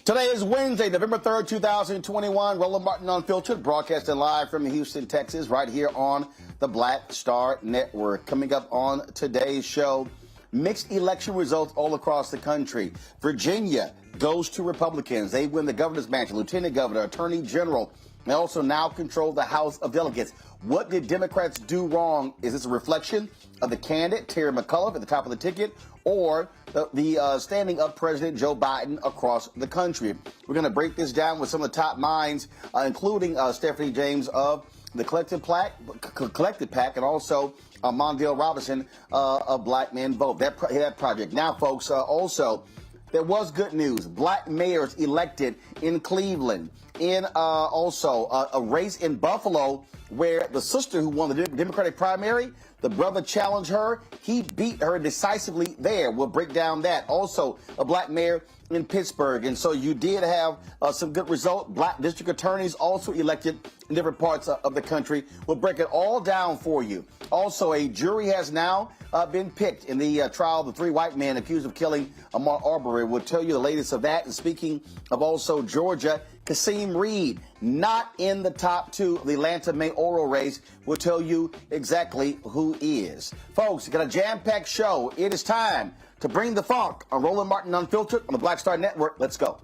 Today is Wednesday, November 3rd, 2021. Roland Martin Unfiltered, broadcasting live from Houston, Texas, right here on the Black Star Network. Coming up on today's show, mixed election results all across the country. Virginia goes to Republicans. They win the governor's mansion, lieutenant governor, attorney general. They also now control the House of Delegates. What did Democrats do wrong? Is this a reflection of the candidate, Terry McAuliffe, at the top of the ticket, or the standing up President Joe Biden across the country? We're going to break this down with some of the top minds, including Stephanie James of the Collective PAC, and also Mondale Robinson of Black Men Vote, that project. Now, folks, also, there was good news. Black mayors elected in Cleveland, in also a race in Buffalo where the sister who won the Democratic primary, the brother challenged her. He beat her decisively there. We'll break down that. Also, a black mayor in Pittsburgh. And so you did have some good results. Black district attorneys also elected in different parts of the country. We'll break it all down for you. Also, a jury has now been picked in the trial of the three white men accused of killing Ahmaud Arbery. We'll tell you the latest of that. And speaking of also Georgia, Kasim Reed, not in the top two of the Atlanta mayoral race. We'll tell you exactly who is. Folks, got a jam-packed show. It is time to bring the funk on Roland Martin Unfiltered on the Black Star Network. Let's go.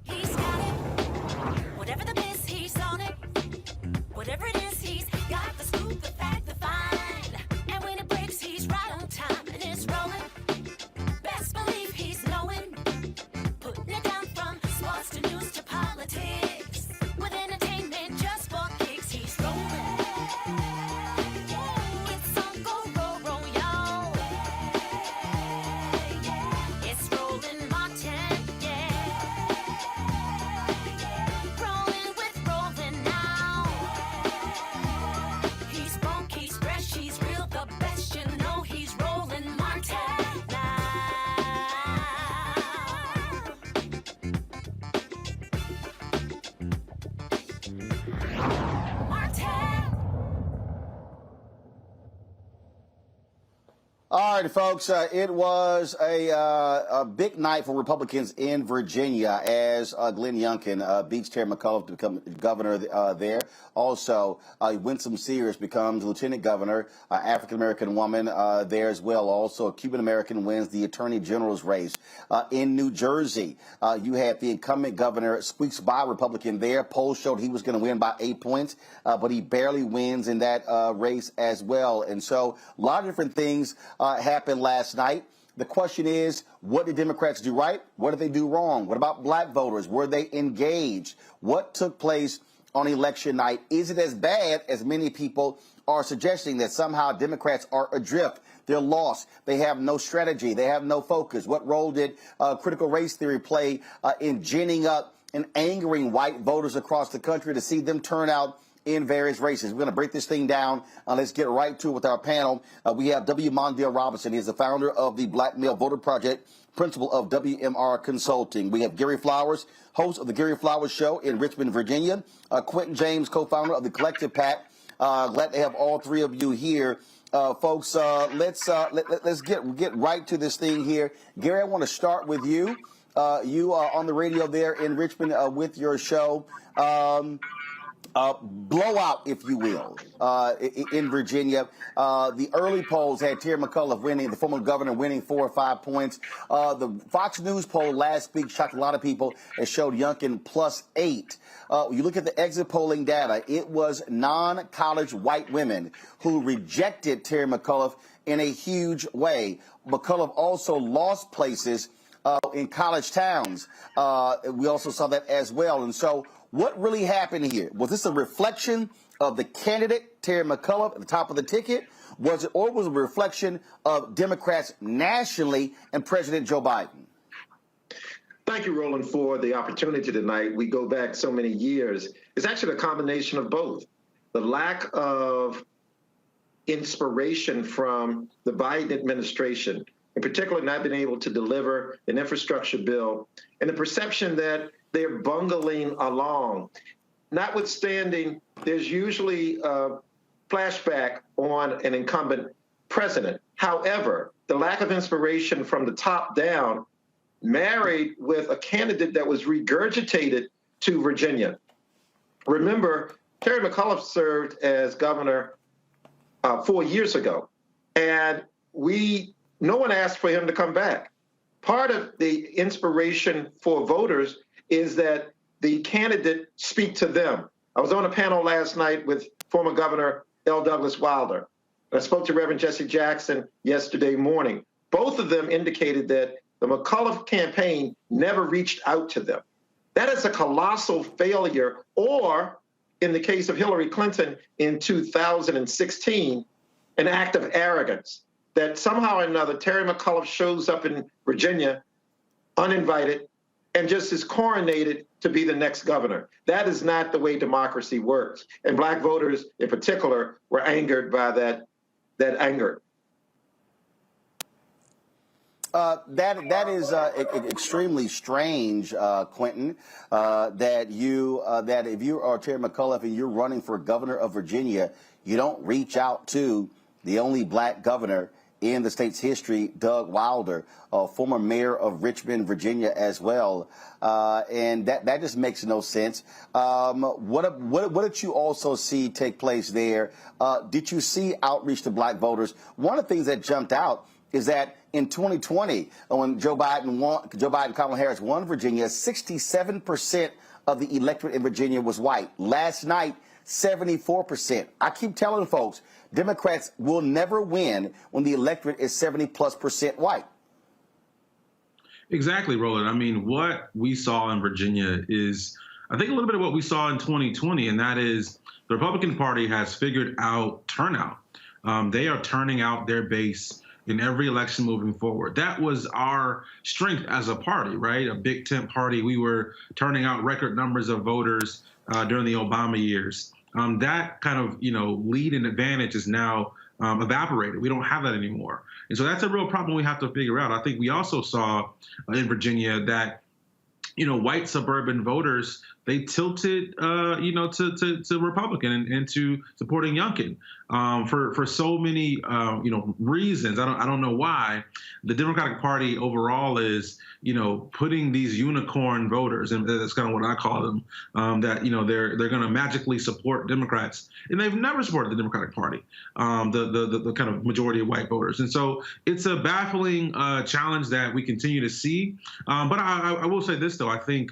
He's got it. Whatever the biz, he's on it. Whatever it is, he's got the scoop, the fact, the find. And when it breaks, he's right on time and it's rolling. Best believe he's knowing. Putting it down from sports to news to politics. With entertainment just for kicks, he's rolling. It's on go, y'all. It's Roland Martin, yeah. Rolling with Roland now. He's funk, he's fresh, he's real, the best, you know he's Roland Martin now. Martin. All right, folks, it was a big night for Republicans in Virginia as Glenn Youngkin beats Terry McAuliffe to become governor there. Also, Winsome Sears becomes lieutenant governor, African-American woman there as well. Also, a Cuban-American wins the attorney general's race. In New Jersey, you had the incumbent governor squeaks by Republican there. Polls showed he was going to win by 8 points, but he barely wins in that race as well. And so a lot of different things happened last night. The question is, what did Democrats do right? What did they do wrong? What about black voters? Were they engaged? What took place on election night? Is it as bad as many people are suggesting, that somehow Democrats are adrift? They're lost. They have no strategy. They have no focus. What role did critical race theory play in ginning up and angering white voters across the country to see them turn out in various races? We're going to break this thing down. Let's get right to it with our panel. We have W. Mondale Robinson. He is the founder of the Black Male Voter Project, principal of WMR Consulting. We have Gary Flowers, host of the Gary Flowers Show in Richmond, Virginia. Quentin James, co-founder of the Collective PAC. Glad to have all three of you here. Folks, let's get right to this thing here. Gary, I want to start with you. You are on the radio there in Richmond with your show. Blowout, if you will, in Virginia. The early polls had Terry McAuliffe winning, the former governor winning 4 or 5 points. The Fox News poll last week shocked a lot of people. It showed Youngkin +8. You look at the exit polling data, it was non-college white women who rejected Terry McAuliffe in a huge way. McAuliffe also lost places in college towns. We also saw that as well. And so what really happened here? Was this a reflection of the candidate, Terry McAuliffe, at the top of the ticket? Was it a reflection of Democrats nationally and President Joe Biden? Thank you, Roland, for the opportunity tonight. We go back so many years. It's actually a combination of both. The lack of inspiration from the Biden administration, in particular not being able to deliver an infrastructure bill, and the perception that they're bungling along. Notwithstanding, there's usually a flashback on an incumbent president. However, the lack of inspiration from the top down married with a candidate that was regurgitated to Virginia. Remember, Terry McAuliffe served as governor 4 years ago, and no one asked for him to come back. Part of the inspiration for voters is that the candidate speak to them. I was on a panel last night with former Governor L. Douglas Wilder. I spoke to Reverend Jesse Jackson yesterday morning. Both of them indicated that the McAuliffe campaign never reached out to them. That is a colossal failure, or in the case of Hillary Clinton in 2016, an act of arrogance, that somehow or another Terry McAuliffe shows up in Virginia uninvited and just is coronated to be the next governor. That is not the way democracy works. And Black voters in particular were angered by that anger. That is extremely strange, Quentin, that if you are Terry McAuliffe and you're running for governor of Virginia, you don't reach out to the only black governor in the state's history, Doug Wilder, former mayor of Richmond, Virginia, as well, and that just makes no sense. What did you also see take place there? Did you see outreach to black voters? One of the things that jumped out is that in 2020, when Joe Biden and Kamala Harris won Virginia, 67% of the electorate in Virginia was white. Last night, 74%. I keep telling folks, Democrats will never win when the electorate is 70+% white. Exactly, Roland. I mean, what we saw in Virginia is, I think, a little bit of what we saw in 2020, and that is the Republican Party has figured out turnout. They are turning out their base in every election moving forward. That was our strength as a party, right? A big tent party. We were turning out record numbers of voters during the Obama years. That kind of, lead and advantage is now evaporated. We don't have that anymore. And so that's a real problem we have to figure out. I think we also saw in Virginia that, white suburban voters, they tilted, to Republican and to supporting Youngkin for so many, reasons. I don't know why. The Democratic Party overall is, putting these unicorn voters, and that's kind of what I call them, that, they're going to magically support Democrats. And they've never supported the Democratic Party, the kind of majority of white voters. And so it's a baffling challenge that we continue to see. But I will say this, though. I think,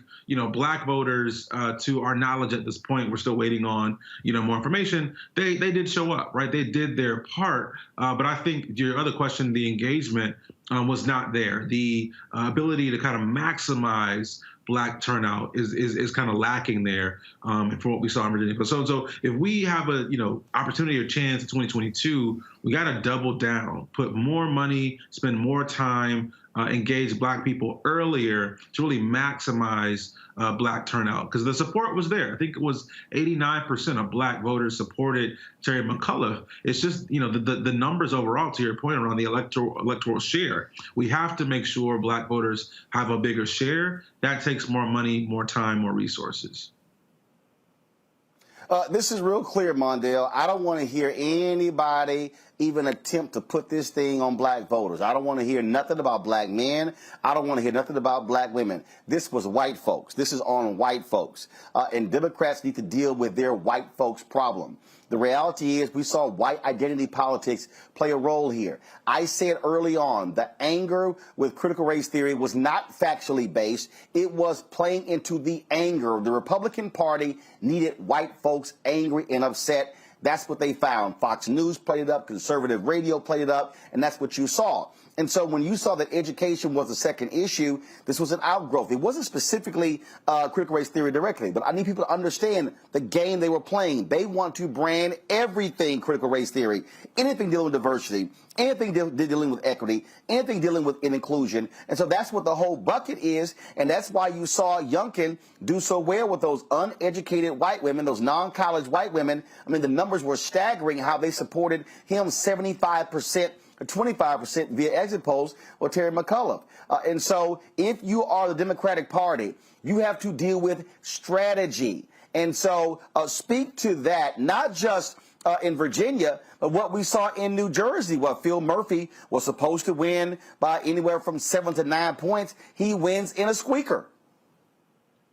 black voters, to our knowledge at this point, we're still waiting on, more information. They did show up, right? They did their part. But I think your other question, the engagement, was not there. The ability to kind of maximize black turnout is kind of lacking there for what we saw in Virginia. So if we have a opportunity or chance in 2022, we got to double down, put more money, spend more time, engage black people earlier to really maximize black turnout, because the support was there. I think it was 89% of black voters supported Terry McAuliffe. It's just, the numbers overall, to your point around the electoral share. We have to make sure black voters have a bigger share. That takes more money, more time, more resources. This is real clear, Mondale. I don't want to hear anybody even attempt to put this thing on black voters. I don't want to hear nothing about black men. I don't want to hear nothing about black women. This was white folks. This is on white folks. And Democrats need to deal with their white folks problem. The reality is we saw white identity politics play a role here. I said early on the anger with critical race theory was not factually based. It was playing into the anger. The Republican Party needed white folks angry and upset. That's what they found. Fox News played it up, conservative radio played it up, and that's what you saw. And so when you saw that education was the second issue, this was an outgrowth. It wasn't specifically critical race theory directly, but I need people to understand the game they were playing. They want to brand everything critical race theory, anything dealing with diversity, anything dealing with equity, anything dealing with inclusion. And so that's what the whole bucket is, and that's why you saw Youngkin do so well with those uneducated white women, those non-college white women. I mean, the numbers were staggering how they supported him 75%. 25% via exit polls or Terry McAuliffe. And so if you are the Democratic Party, you have to deal with strategy. And so speak to that, not just in Virginia, but what we saw in New Jersey, what Phil Murphy was supposed to win by anywhere from 7 to 9 points, he wins in a squeaker.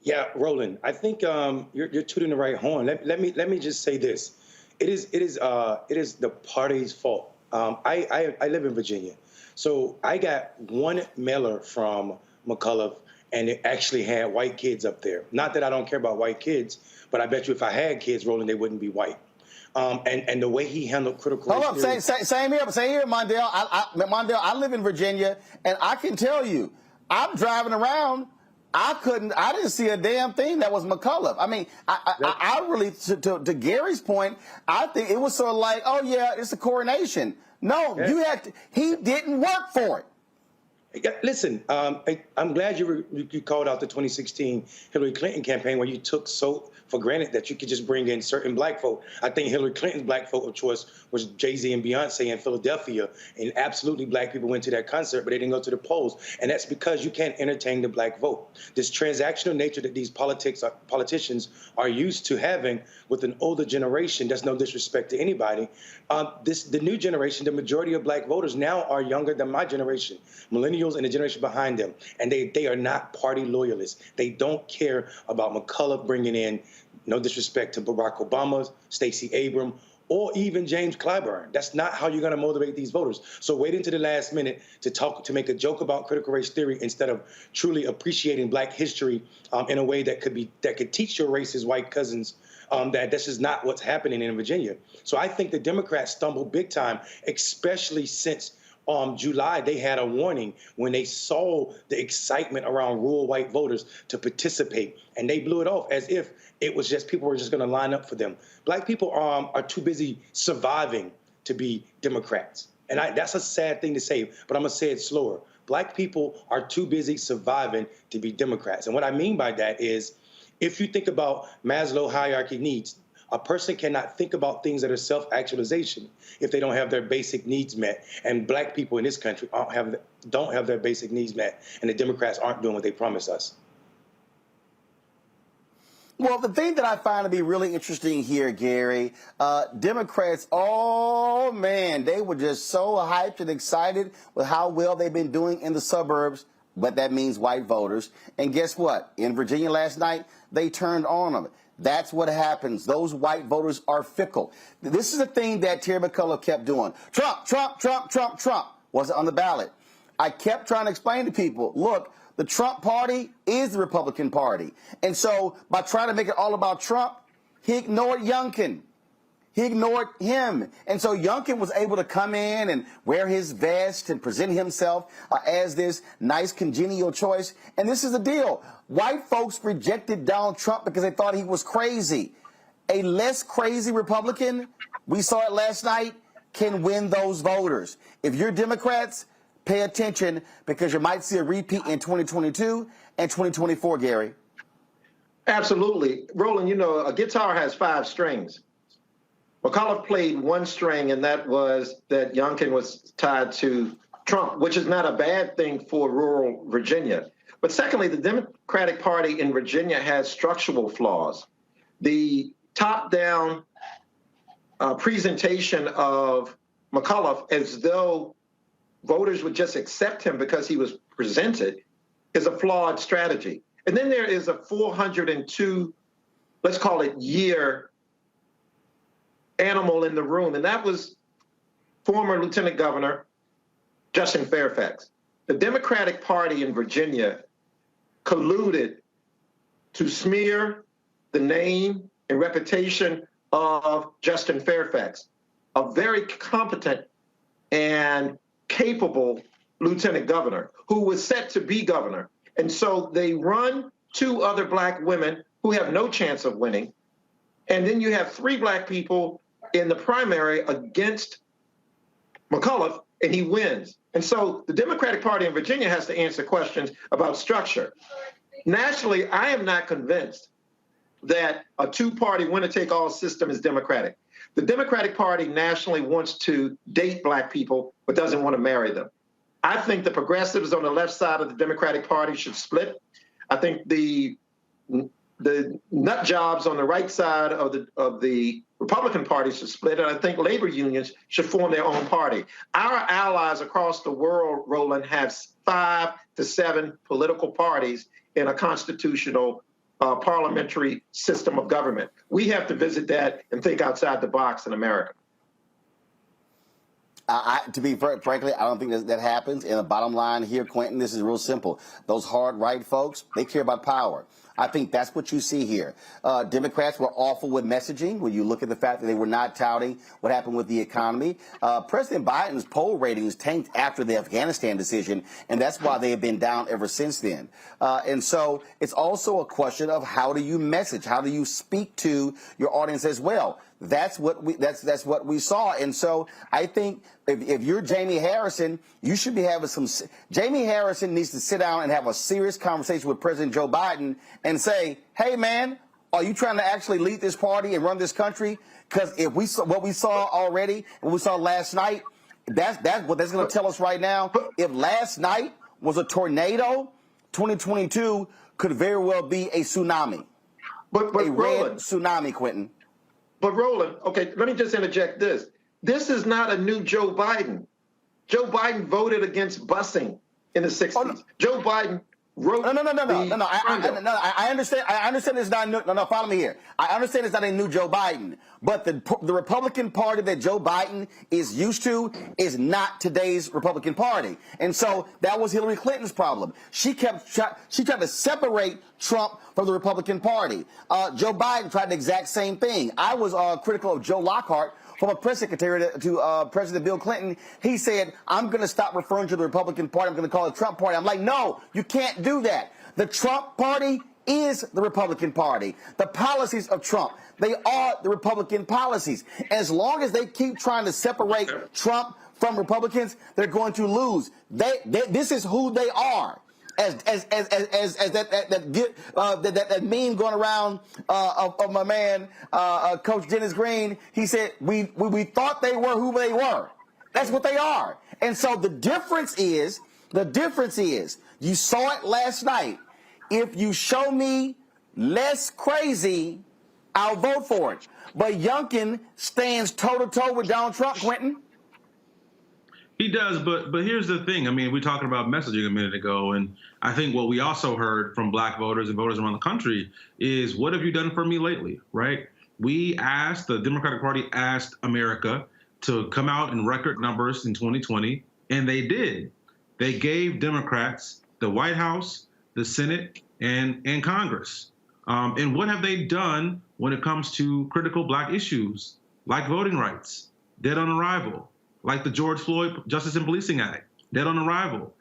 Yeah, Roland, I think you're tooting the right horn. Let me just say this: it is the party's fault. I live in Virginia, so I got one mailer from McCullough, and it actually had white kids up there. Not that I don't care about white kids, but I bet you if I had kids, Roland, they wouldn't be white. And the way he handled critical race theory. Same here, Mondale. Mondale, I live in Virginia, and I can tell you, I'm driving around. I didn't see a damn thing that was McCullough. I mean, I really, to Gary's point, I think it was sort of like, oh yeah, it's a coronation. No, yeah. He didn't work for it. Listen, I'm glad you called out the 2016 Hillary Clinton campaign where you took so for granted that you could just bring in certain black folk. I think Hillary Clinton's black folk of choice was Jay-Z and Beyonce in Philadelphia, and absolutely black people went to that concert, but they didn't go to the polls. And that's because you can't entertain the black vote. This transactional nature that these politicians are used to having with an older generation, that's no disrespect to anybody. The new generation, the majority of black voters now are younger than my generation, millennials and the generation behind them, and they are not party loyalists. They don't care about McCullough bringing in, no disrespect to Barack Obama, Stacey Abrams, or even James Clyburn. That's not how you're going to motivate these voters. So waiting to the last minute to make a joke about critical race theory instead of truly appreciating black history in a way that could teach your racist white cousins that this is not what's happening in Virginia. So I think the Democrats stumbled big time, especially since July, they had a warning when they saw the excitement around rural white voters to participate, and they blew it off as if it was just people were just going to line up for them. Black people are too busy surviving to be Democrats, and that's a sad thing to say, but I'm going to say it slower. Black people are too busy surviving to be Democrats, and what I mean by that is if you think about Maslow hierarchy needs, a person cannot think about things that are self-actualization if they don't have their basic needs met. And black people in this country don't have their basic needs met, and the Democrats aren't doing what they promised us. Well, the thing that I find to be really interesting here, Gary, Democrats, oh man, they were just so hyped and excited with how well they've been doing in the suburbs, but that means white voters. And guess what? In Virginia last night, they turned on them. That's what happens. Those white voters are fickle. This is the thing that Terry McCullough kept doing. Trump, Trump, Trump, Trump, Trump wasn't on the ballot. I kept trying to explain to people, look, the Trump party is the Republican Party. And so by trying to make it all about Trump, he ignored Youngkin. He ignored him. And so Youngkin was able to come in and wear his vest and present himself as this nice, congenial choice. And this is the deal. White folks rejected Donald Trump because they thought he was crazy. A less crazy Republican, we saw it last night, can win those voters. If you're Democrats, pay attention because you might see a repeat in 2022 and 2024, Gary. Absolutely. Roland, you know, a guitar has 5 strings. McCullough played one string, and that was that Youngkin was tied to Trump, which is not a bad thing for rural Virginia. But secondly, the Democratic Party in Virginia has structural flaws. The top-down presentation of McCullough as though voters would just accept him because he was presented is a flawed strategy. And then there is a 402, let's call it, year animal in the room, and that was former Lieutenant Governor Justin Fairfax. The Democratic Party in Virginia colluded to smear the name and reputation of Justin Fairfax, a very competent and capable lieutenant governor who was set to be governor. And so they run 2 other black women who have no chance of winning. And then you have 3 black people in the primary against McCullough, and he wins. And so the Democratic Party in Virginia has to answer questions about structure. Nationally, I am not convinced that a 2-party winner-take-all system is democratic. The Democratic Party nationally wants to date black people but doesn't want to marry them. I think the progressives on the left side of the Democratic Party should split. I think the the nut jobs on the right side of the Republican Party should split, and I think labor unions should form their own party. Our allies across the world, Roland, have 5 to 7 political parties in a constitutional parliamentary system of government. We have to visit that and think outside the box in America. To be frankly, I don't think that happens. And the bottom line here, Quentin, this is real simple. Those hard right folks, they care about power. I think that's what you see here. Democrats were awful with messaging when you look at the fact that they were not touting what happened with the economy. President Biden's poll ratings tanked after the Afghanistan decision, and that's why they have been down ever since then. And so it's also a question of how do you message? How do you speak to your audience as well? That's what we saw. And so I think if you're Jamie Harrison, you should be having Jamie Harrison needs to sit down and have a serious conversation with President Joe Biden and say, hey, man, are you trying to actually lead this party and run this country? Because if we saw what we saw already, what we saw last night, that's what that's going to tell us right now. If last night was a tornado, 2022 could very well be a tsunami. But a red Roland, tsunami, Quentin. But Roland, okay, let me just interject this. This is not a new Joe Biden. Joe Biden voted against busing in the 60s. Oh, no. Joe Biden wrote No. I understand. I understand it's not new. No, follow me here. I understand it's not a new Joe Biden, but the Republican Party that Joe Biden is used to is not today's Republican Party, and so that was Hillary Clinton's problem. She tried to separate Trump from the Republican Party. Joe Biden tried the exact same thing. I was critical of Joe Lockhart, former press secretary to President Bill Clinton. He said, I'm going to stop referring to the Republican Party. I'm going to call it the Trump Party. I'm like, no, you can't do that. The Trump Party is the Republican Party. The policies of Trump, they are the Republican policies. As long as they keep trying to separate Trump from Republicans, they're going to lose. This is who they are. As that meme going around of my man Coach Dennis Green, he said we thought they were who they were. That's what they are. And so the difference is you saw it last night. If you show me less crazy, I'll vote for it. But Youngkin stands toe to toe with Donald Trump, Quentin. He does, but here's the thing. I mean, we talking about messaging a minute ago, and I think what we also heard from black voters and voters around the country is, what have you done for me lately, right? The Democratic Party asked America to come out in record numbers in 2020, and they did. They gave Democrats the White House, the Senate, and Congress. And what have they done when it comes to critical black issues, like voting rights, dead on arrival, like the George Floyd Justice and Policing Act, dead on arrival.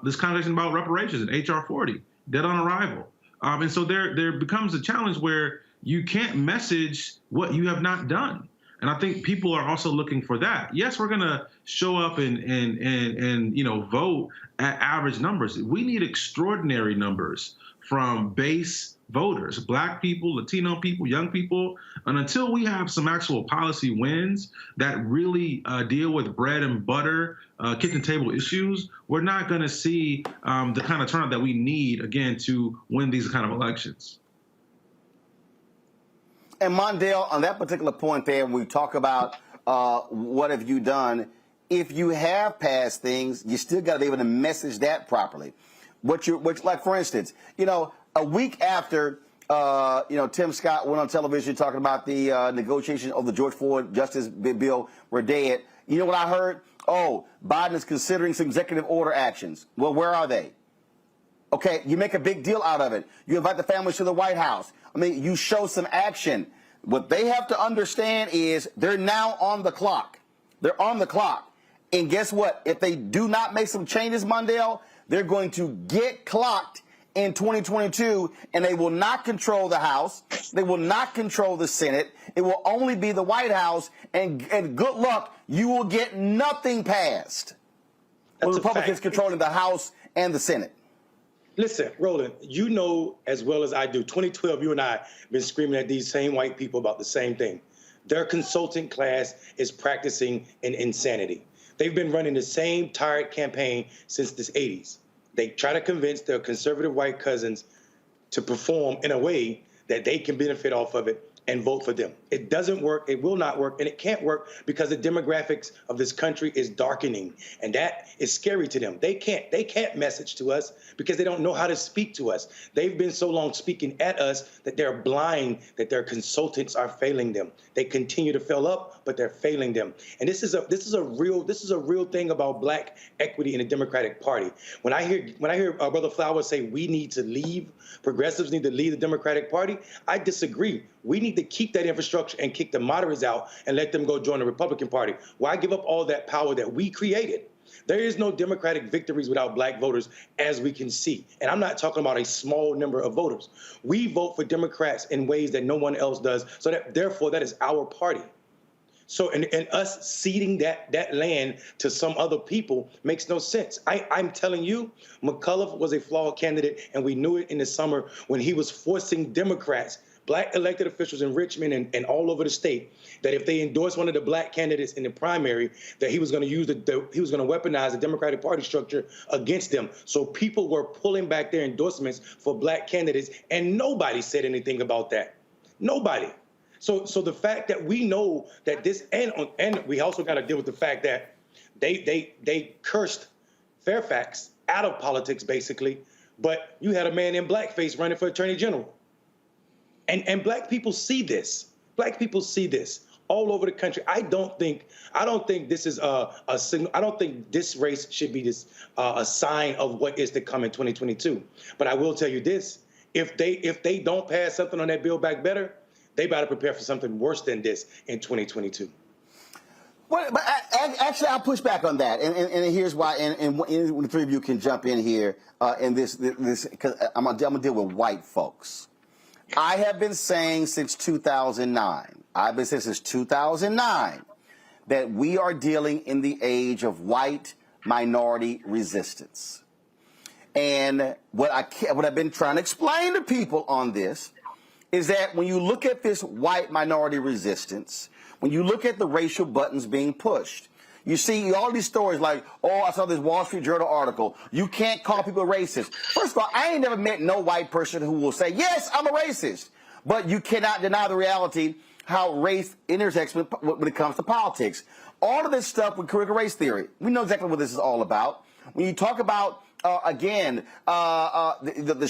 This conversation about reparations in H.R. 40, dead on arrival. And so there becomes a challenge where you can't message what you have not done. And I think people are also looking for that. Yes, we're going to show up and vote at average numbers. We need extraordinary numbers from base voters, black people, Latino people, young people. And until we have some actual policy wins that really deal with bread and butter, kitchen table issues, we're not going to see the kind of turnout that we need, again, to win these kind of elections. And Mondale, on that particular point there, when we talk about what have you done, if you have passed things, you still got to be able to message that properly. Which, like, for instance, a week after, Tim Scott went on television talking about the negotiation of the George Floyd Justice bill were dead. You know what I heard? Oh, Biden is considering some executive order actions. Well, where are they? Okay, you make a big deal out of it. You invite the families to the White House. I mean, you show some action. What they have to understand is they're now on the clock. They're on the clock. And guess what? If they do not make some changes, Mondale, they're going to get clocked in 2022, and they will not control the House. They will not control the Senate. It will only be the White House, and good luck, you will get nothing passed with Republicans controlling the House and the Senate. Listen, Roland, you know as well as I do, 2012, you and I have been screaming at these same white people about the same thing. Their consultant class is practicing an insanity. They've been running the same tired campaign since the 80s. They try to convince their conservative white cousins to perform in a way that they can benefit off of it and vote for them. It doesn't work, it will not work, and it can't work because the demographics of this country is darkening, and that is scary to them. They can't message to us because they don't know how to speak to us. They've been so long speaking at us that they're blind, that their consultants are failing them. They continue to fill up, but they're failing them. And this is a real thing about black equity in the Democratic Party. When I hear Brother Flowers say we need to leave, progressives need to leave the Democratic Party, I disagree. We need to keep that infrastructure and kick the moderates out and let them go join the Republican Party. Why give up all that power that we created? There is no Democratic victories without black voters, as we can see. And I'm not talking about a small number of voters. We vote for Democrats in ways that no one else does. So that, therefore, that is our party. So, and us ceding that land to some other people makes no sense. I'm telling you, McCullough was a flawed candidate, and we knew it in the summer when he was forcing Democrats, black elected officials in Richmond and all over the state, that if they endorsed one of the black candidates in the primary, that he was going to use he was going to weaponize the Democratic Party structure against them. So people were pulling back their endorsements for black candidates, and nobody said anything about that. Nobody. So the fact that we know that this, and we also got to deal with the fact that they cursed Fairfax out of politics, basically, but you had a man in blackface running for attorney general. And black people see this. Black people see this all over the country. I don't think this is a signal. I don't think this race should be a sign of what is to come in 2022. But I will tell you this: if they don't pass something on that Build Back Better, they better prepare for something worse than this in 2022. Well, but actually, I'll push back on that, and here's why. And the three of you can jump in here in this because I'm gonna deal with white folks. I have been saying since 2009, that we are dealing in the age of white minority resistance. And what I've been trying to explain to people on this is that when you look at this white minority resistance, when you look at the racial buttons being pushed, you see all these stories like, oh, I saw this Wall Street Journal article. You can't call people racist. First of all, I ain't never met no white person who will say, yes, I'm a racist. But you cannot deny the reality how race intersects when it comes to politics. All of this stuff with critical race theory, we know exactly what this is all about. When you talk about, the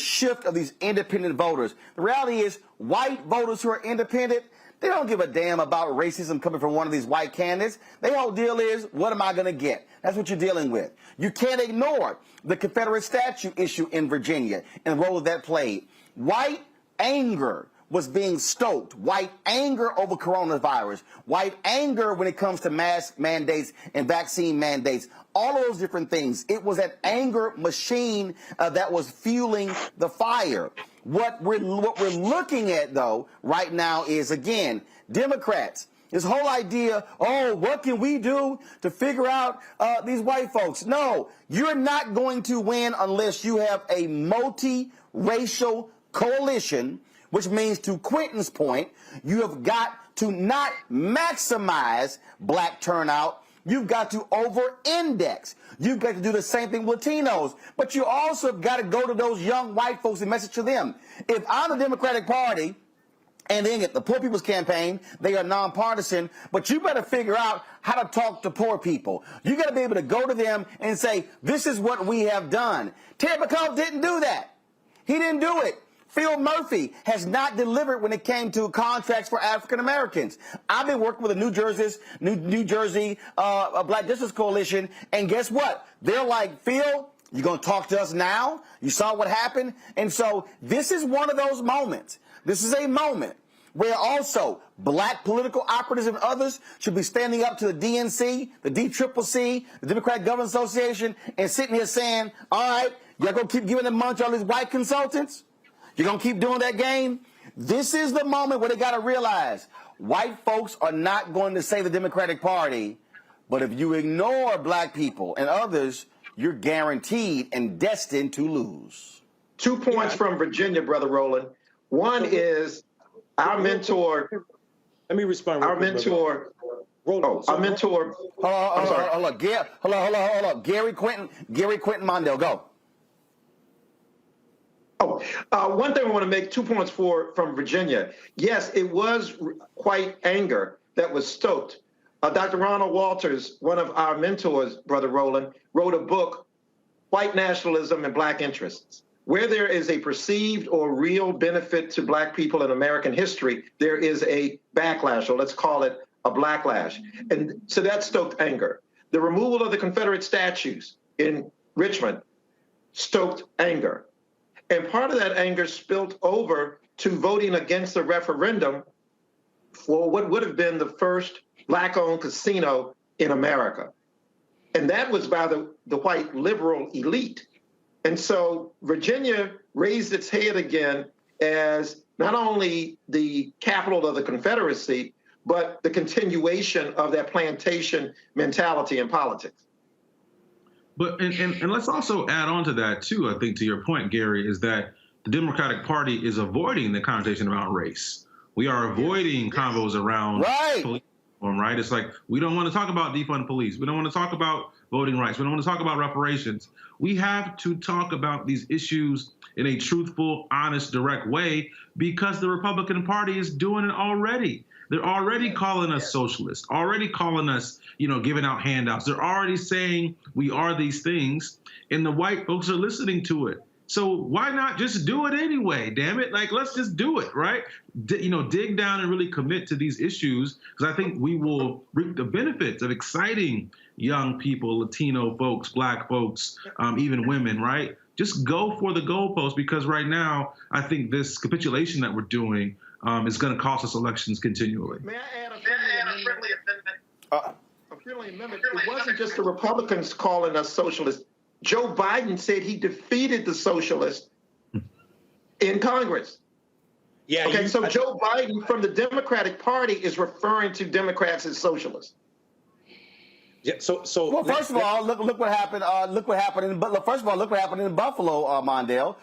shift of these independent voters, the reality is white voters who are independent, they don't give a damn about racism coming from one of these white candidates. Their whole deal is, what am I going to get? That's what you're dealing with. You can't ignore the Confederate statue issue in Virginia and the role that played. White anger was being stoked. White anger over coronavirus. White anger when it comes to mask mandates and vaccine mandates. All of those different things. It was that anger machine that was fueling the fire. What we're looking at, though, right now is, again, Democrats. This whole idea, oh, what can we do to figure out these white folks? No, you're not going to win unless you have a multi-racial coalition, which means, to Quentin's point, you have got to not maximize black turnout. You've got to over-index. You've got to do the same thing with Latinos. But you also got to go to those young white folks and message to them. If I'm the Democratic Party, and then the Poor People's Campaign, they are nonpartisan, but you better figure out how to talk to poor people. You got to be able to go to them and say, this is what we have done. Ted McCullough didn't do that. He didn't do it. Phil Murphy has not delivered when it came to contracts for African Americans. I've been working with the New Jersey Black Justice Coalition, and guess what? They're like, Phil, you're going to talk to us now? You saw what happened? And so this is one of those moments. This is a moment where also black political operatives and others should be standing up to the DNC, the DCCC, the Democratic Government Association, and sitting here saying, all right, y'all going to keep giving them money to all these white consultants? You're going to keep doing that game? This is the moment where they got to realize white folks are not going to save the Democratic Party, but if you ignore black people and others, you're guaranteed and destined to lose. 2 points from Virginia, Brother Roland. One is our mentor. Let me respond. Our mentor. Roland, our mentor. Hold on. Gary Quentin Mondale, go. One thing I want to make 2 points from Virginia. Yes, it was quite anger that was stoked. Dr. Ronald Walters, one of our mentors, Brother Roland, wrote a book, White Nationalism and Black Interests. Where there is a perceived or real benefit to Black people in American history, there is a backlash, or let's call it a blacklash. And so that stoked anger. The removal of the Confederate statues in Richmond stoked anger. And part of that anger spilled over to voting against the referendum for what would have been the first Black-owned casino in America. And that was by the white liberal elite. And so Virginia raised its head again as not only the capital of the Confederacy, but the continuation of that plantation mentality in politics. But and let's also add on to that too. I think to your point, Gary, is that the Democratic Party is avoiding the conversation about race. We are avoiding convos around police reform, right? It's like we don't want to talk about defund police. We don't want to talk about voting rights. We don't want to talk about reparations. We have to talk about these issues in a truthful, honest, direct way because the Republican Party is doing it already. They're already calling us socialists, already calling us, giving out handouts. They're already saying we are these things, and the white folks are listening to it. So why not just do it anyway? Damn it! Like, let's just do it, right? Dig down and really commit to these issues, because I think we will reap the benefits of exciting young people, Latino folks, Black folks, even women, right? Just go for the goalpost, because right now I think this capitulation that we're doing is going to cost us elections continually. May I add a friendly amendment? A friendly amendment. It wasn't just the Republicans calling us socialists. Joe Biden said he defeated the socialists in Congress. Yeah. Okay, so Joe Biden from the Democratic Party is referring to Democrats as socialists. Yeah. So. Well, first of all, look what happened. Look what happened in Buffalo, Mondale,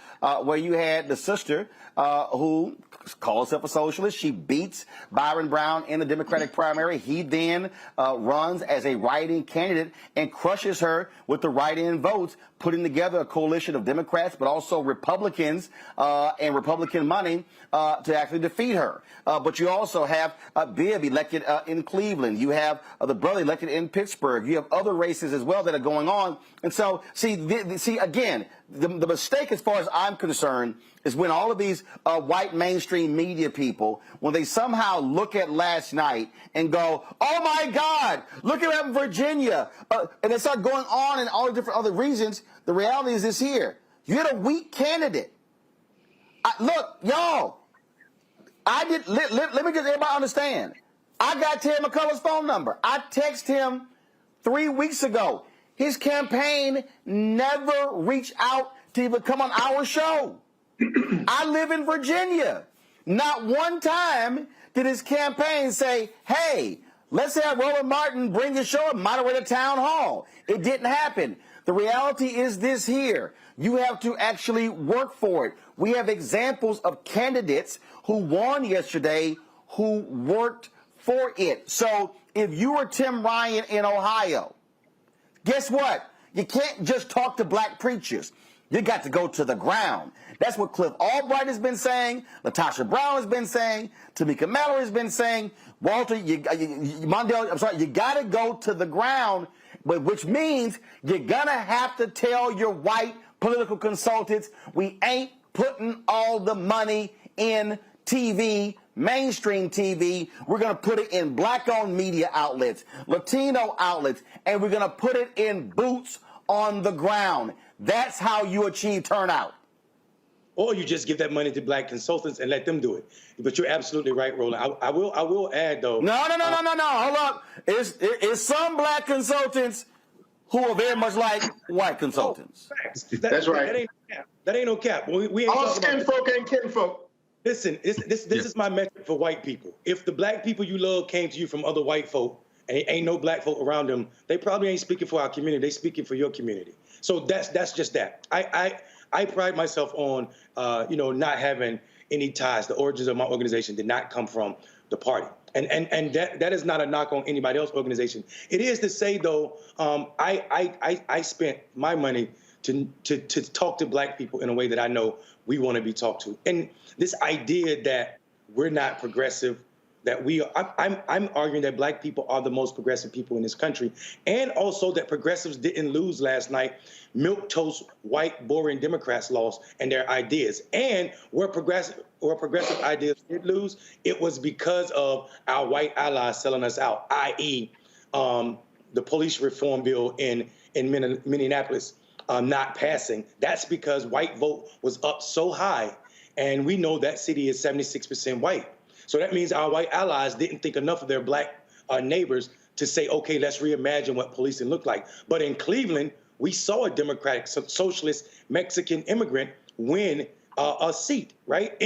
where you had the sister who calls herself a socialist. She beats Byron Brown in the Democratic primary. He then runs as a write-in candidate and crushes her with the write-in votes, putting together a coalition of Democrats, but also Republicans and Republican money to actually defeat her. But you also have Bibb elected in Cleveland. You have the brother elected in Pittsburgh. You have other races as well that are going on. And so, again, the mistake as far as I'm concerned is when all of these white mainstream media people, when they somehow look at last night and go, oh my God, look at that in Virginia, and they start going on and all the different other reasons. The reality is this here. You had a weak candidate. Look, y'all, let me just everybody understand. I got Terry McCullough's phone number. I texted him 3 weeks ago. His campaign never reached out to even come on our show. I live in Virginia. Not one time did his campaign say, hey, let's have Roland Martin bring the show and moderate a town hall. It didn't happen. The reality is this here. You have to actually work for it. We have examples of candidates who won yesterday who worked for it. So if you were Tim Ryan in Ohio, guess what? You can't just talk to black preachers. You got to go to the ground. That's what Cliff Albright has been saying, Latasha Brown has been saying, Tamika Mallory has been saying, Walter, Mondale, I'm sorry, you got to go to the ground, which means you're going to have to tell your white political consultants, we ain't putting all the money in TV, mainstream TV. We're going to put it in black-owned media outlets, Latino outlets, and we're going to put it in boots on the ground. That's how you achieve turnout. Or you just give that money to black consultants and let them do it. But you're absolutely right, Roland. I will add, though. No. Hold up. It's some black consultants who are very much like white consultants. That's right. That ain't no cap. We ain't all talking skin about folk ain't kinfolk. Listen, this is my metric for white people. If the black people you love came to you from other white folk and ain't no black folk around them, they probably ain't speaking for our community. They speaking for your community. So that's just that. I pride myself on not having any ties. The origins of my organization did not come from the party. And that is not a knock on anybody else's organization. It is to say, though, I spent my money to talk to black people in a way that I know we want to be talked to. And this idea that we're not progressive, that we are, I'm arguing that black people are the most progressive people in this country, and also that progressives didn't lose last night. Milquetoast, white, boring Democrats lost, and their ideas. And where progressive ideas did lose, it was because of our white allies selling us out, i.e., the police reform bill in Minneapolis not passing. That's because white vote was up so high, and we know that city is 76% white. So that means our white allies didn't think enough of their black neighbors to say, okay, let's reimagine what policing looked like. But in Cleveland, we saw a Democratic, socialist, Mexican immigrant win a seat, right?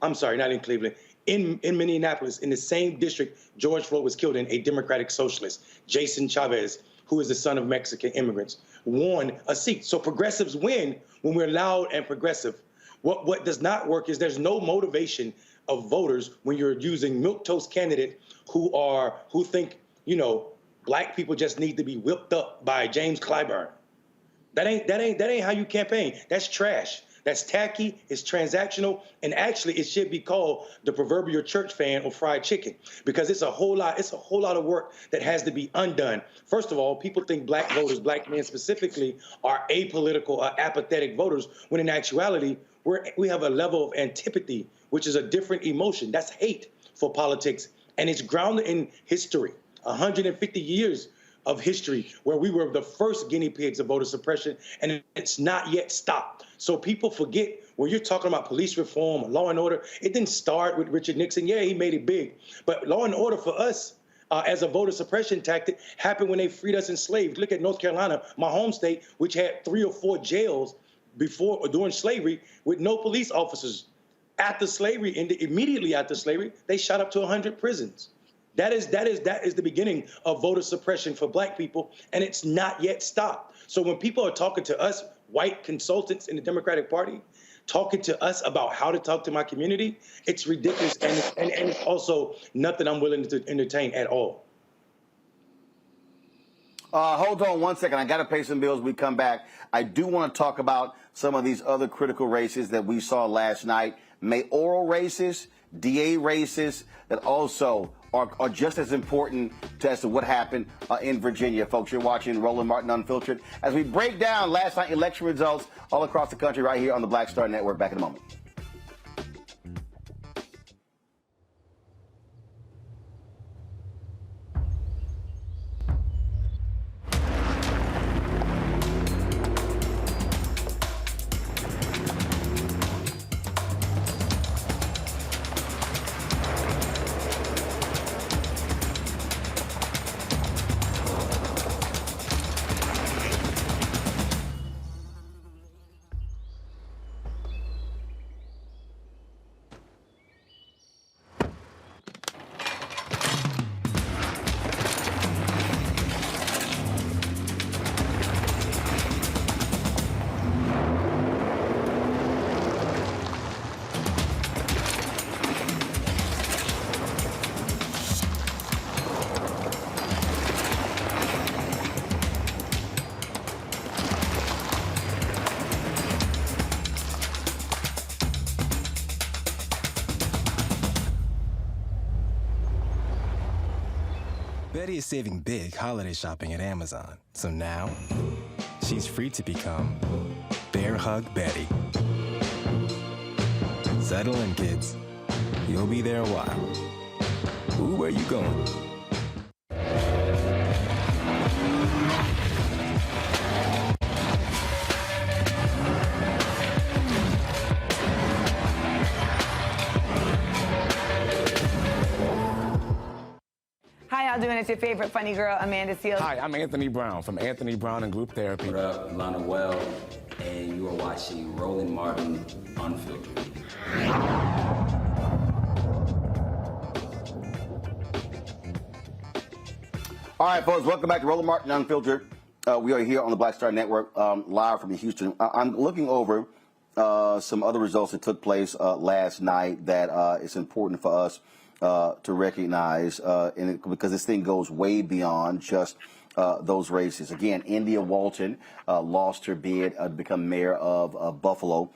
I'm sorry, not in Cleveland, in Minneapolis, in the same district George Floyd was killed in, a Democratic socialist, Jason Chavez, who is the son of Mexican immigrants, won a seat. So progressives win when we're loud and progressive. What does not work is there's no motivation of voters when you're using milquetoast candidates who think, black people just need to be whipped up by James Clyburn. That ain't how you campaign. That's trash. That's tacky. It's transactional, and actually, it should be called the proverbial church fan or fried chicken, because it's a whole lot of work that has to be undone. First of all, people think black voters, black men specifically, are apolitical or apathetic voters, when in actuality, we have a level of antipathy, which is a different emotion. That's hate for politics, and it's grounded in history. 150 years of history where we were the first guinea pigs of voter suppression, and it's not yet stopped. So people forget, when you're talking about police reform or law and order, it didn't start with Richard Nixon. Yeah, he made it big. But law and order for us as a voter suppression tactic happened when they freed us enslaved. Look at North Carolina, my home state, which had 3 or 4 jails before or during slavery with no police officers. After slavery, and immediately after slavery, they shot up to 100 prisons. That is the beginning of voter suppression for black people, and it's not yet stopped. So when people are talking to us, white consultants in the Democratic Party, talking to us about how to talk to my community, it's ridiculous, and it's also nothing I'm willing to entertain at all. Hold on one second. I got to pay some bills. We come back. I do want to talk about some of these other critical races that we saw last night. Mayoral races, DA races that also are just as important as to what happened in Virginia. Folks, you're watching Roland Martin Unfiltered as we break down last night election results all across the country right here on the Black Star Network. Back in a moment. Betty is saving big holiday shopping at Amazon, so now she's free to become Bear Hug Betty. Settle in, kids. You'll be there a while. Ooh, where you going? Hi, how doing? It's your favorite funny girl, Amanda Seals. Hi, I'm Anthony Brown from Anthony Brown and Group Therapy. What up, Lana Well, and you are watching Roland Martin Unfiltered. All right, folks, welcome back to Roland Martin Unfiltered. We are here on the Black Star Network, live from Houston. I'm looking over some other results that took place last night that is important for us to recognize, because this thing goes way beyond just those races. Again, India Walton lost her bid to become mayor of Buffalo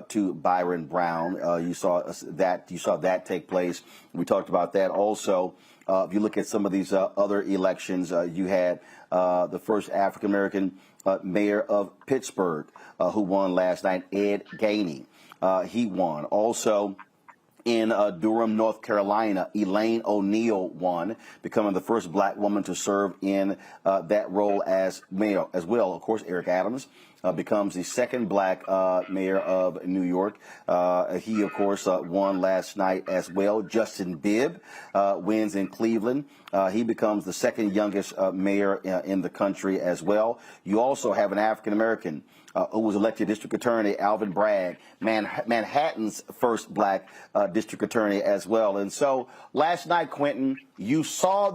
to Byron Brown. You saw that take place. We talked about that also. If you look at some of these other elections, you had the first African American mayor of Pittsburgh who won last night, Ed Gainey. He won. Also, in Durham, North Carolina, Elaine O'Neill won, becoming the first black woman to serve in that role as mayor as well. Of course, Eric Adams becomes the second black mayor of New York. He, of course, won last night as well. Justin Bibb wins in Cleveland. He becomes the second youngest mayor in the country as well. You also have an African-American who was elected district attorney, Alvin Bragg, Manhattan's first black district attorney as well. And so last night, Quentin, you saw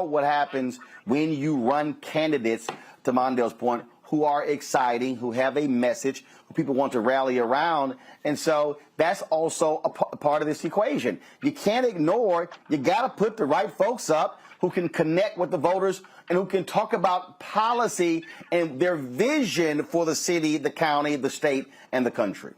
what happens when you run candidates, to Mondale's point, who are exciting, who have a message, who people want to rally around. And so that's also a part of this equation. You can't ignore, you got to put the right folks up who can connect with the voters and who can talk about policy and their vision for the city, the county, the state, and the country.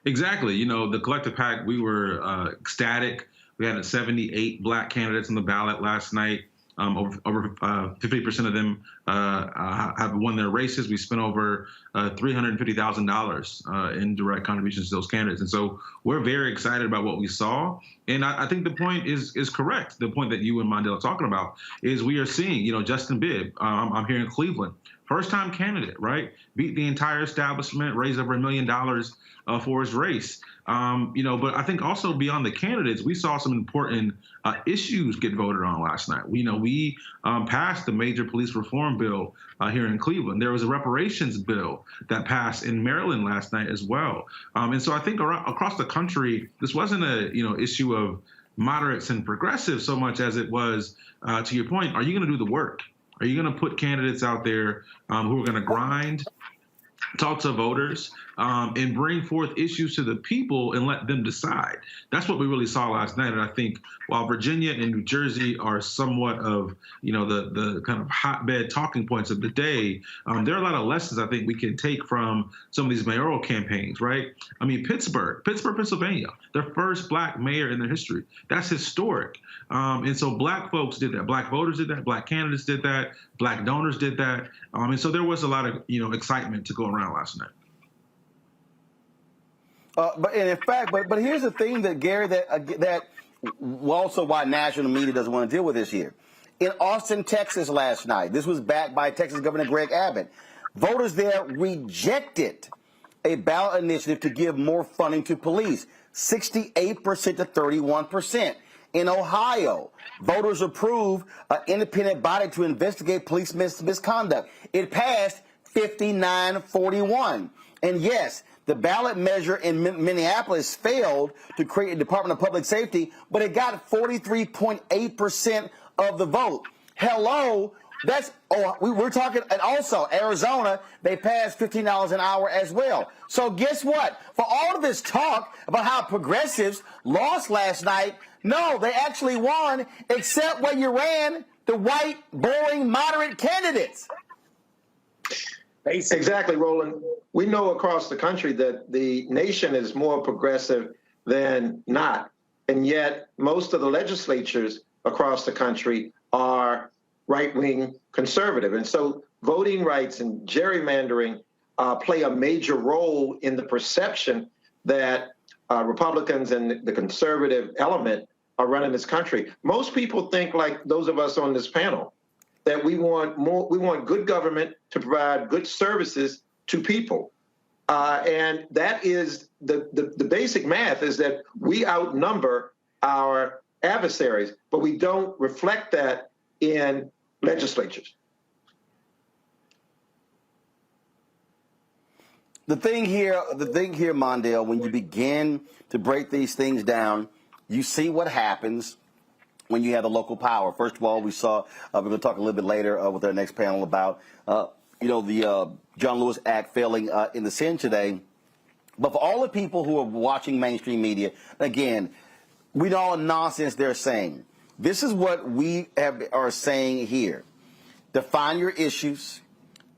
Exactly. You know, the Collective PAC, we were ecstatic. We had 78 black candidates on the ballot last night. Over 50% of them have won their races. We spent over $350,000 in direct contributions to those candidates. And so we're very excited about what we saw. And I think the point is correct. The point that you and Mondale are talking about is we are seeing, you know, Justin Bibb, I'm here in Cleveland, first-time candidate, right? Beat the entire establishment, raised over $1 million for his race. You know, but I think also beyond the candidates, we saw some important issues get voted on last night. We passed the major police reform bill here in Cleveland. There was a reparations bill that passed in Maryland last night as well. And so I think across the country, this wasn't a issue of moderates and progressives so much as it was, to your point, are you going to do the work? Are you going to put candidates out there who are going to grind, talk to voters, and bring forth issues to the people and let them decide? That's what we really saw last night. And I think while Virginia and New Jersey are somewhat of, the kind of hotbed talking points of the day, there are a lot of lessons I think we can take from some of these mayoral campaigns, right? I mean, Pittsburgh, Pennsylvania, their first black mayor in their history. That's historic. And so black folks did that. Black voters did that. Black candidates did that. Black donors did that. And so there was a lot of, excitement to go around last night. But here's the thing that Gary, that also why national media doesn't want to deal with this here. In Austin, Texas last night, this was backed by Texas Governor Greg Abbott. Voters there rejected a ballot initiative to give more funding to police, 68% to 31%. In Ohio, voters approved an independent body to investigate police misconduct. It passed 59-41. And yes, the ballot measure in Minneapolis failed to create a Department of Public Safety, but it got 43.8% of the vote. Hello, we're talking, and also Arizona, they passed $15 an hour as well. So guess what? For all of this talk about how progressives lost last night, no, they actually won, except when you ran the white, boring, moderate candidates. Exactly, Roland. We know across the country that the nation is more progressive than not. And yet most of the legislatures across the country are right-wing conservative. And so voting rights and gerrymandering play a major role in the perception that Republicans and the conservative element are running this country. Most people think, like those of us on this panel, that we want good government to provide good services to people. And that is the basic math, is that we outnumber our adversaries, but we don't reflect that in legislatures. The thing here, Mondale, when you begin to break these things down, you see what happens when you have the local power. First of all, we saw, we're going to talk a little bit later with our next panel about, the John Lewis Act failing in the Senate today. But for all the people who are watching mainstream media, again, we know all the nonsense they're saying. This is what we are saying here. define your issues,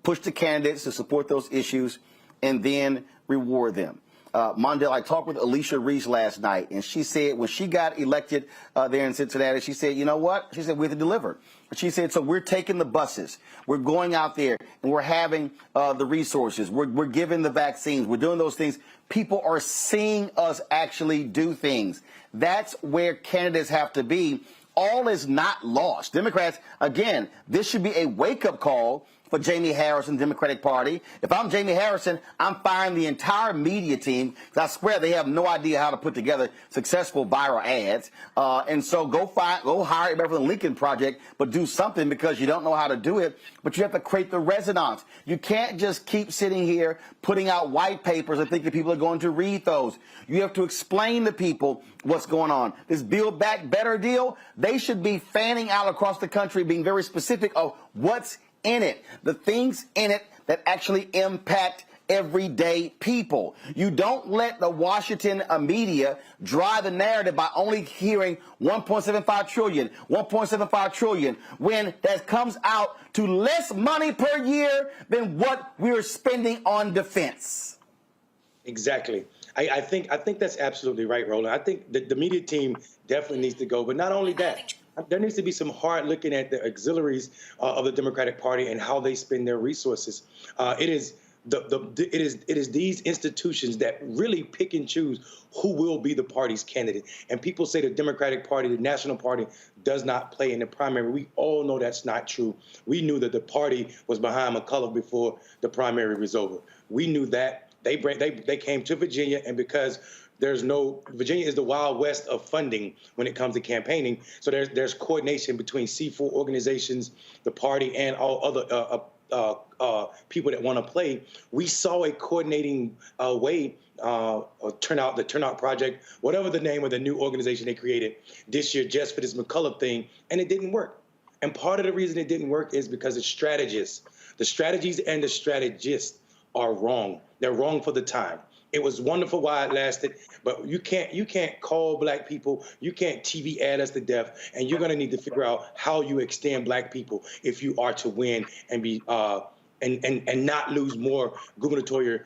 push the candidates to support those issues, and then reward them. Mondale, I talked with Alicia Reese last night, and she said when she got elected there in Cincinnati, she said, you know what? She said, we have to deliver. She said, so we're taking the buses. We're going out there, and we're having the resources. We're giving the vaccines. We're doing those things. People are seeing us actually do things. That's where candidates have to be. All is not lost. Democrats, again, this should be a wake-up call for Jamie Harrison, Democratic Party. If I'm Jamie Harrison, I'm firing the entire media team because I swear they have no idea how to put together successful viral ads. And so go hire everybody from the Lincoln Project, but do something because you don't know how to do it. But you have to create the resonance. You can't just keep sitting here putting out white papers and thinking people are going to read those. You have to explain to people what's going on. This Build Back Better deal, they should be fanning out across the country, being very specific of what's in it, the things in it that actually impact everyday people. You don't let the Washington media drive the narrative by only hearing 1.75 trillion, when that comes out to less money per year than what we're spending on defense. Exactly. I think that's absolutely right, Roland. I think the media team definitely needs to go, but not only that. There needs to be some hard looking at the auxiliaries of the Democratic Party and how they spend their resources. It is these institutions that really pick and choose who will be the party's candidate. And people say the Democratic Party, the National Party, does not play in the primary. We all know that's not true. We knew that the party was behind McCullough before the primary was over. We knew that. They came to Virginia, and because Virginia is the Wild West of funding when it comes to campaigning. So there's coordination between C4 organizations, the party, and all other people that want to play. We saw a coordinating way, the Turnout Project, whatever the name of the new organization they created this year just for this McCullough thing, and it didn't work. And part of the reason it didn't work is because the strategies and the strategists are wrong. They're wrong for the time. It was wonderful while it lasted, but you can't call black people, you can't TV ad us to death, and you're gonna need to figure out how you extend black people if you are to win and be and not lose more gubernatorial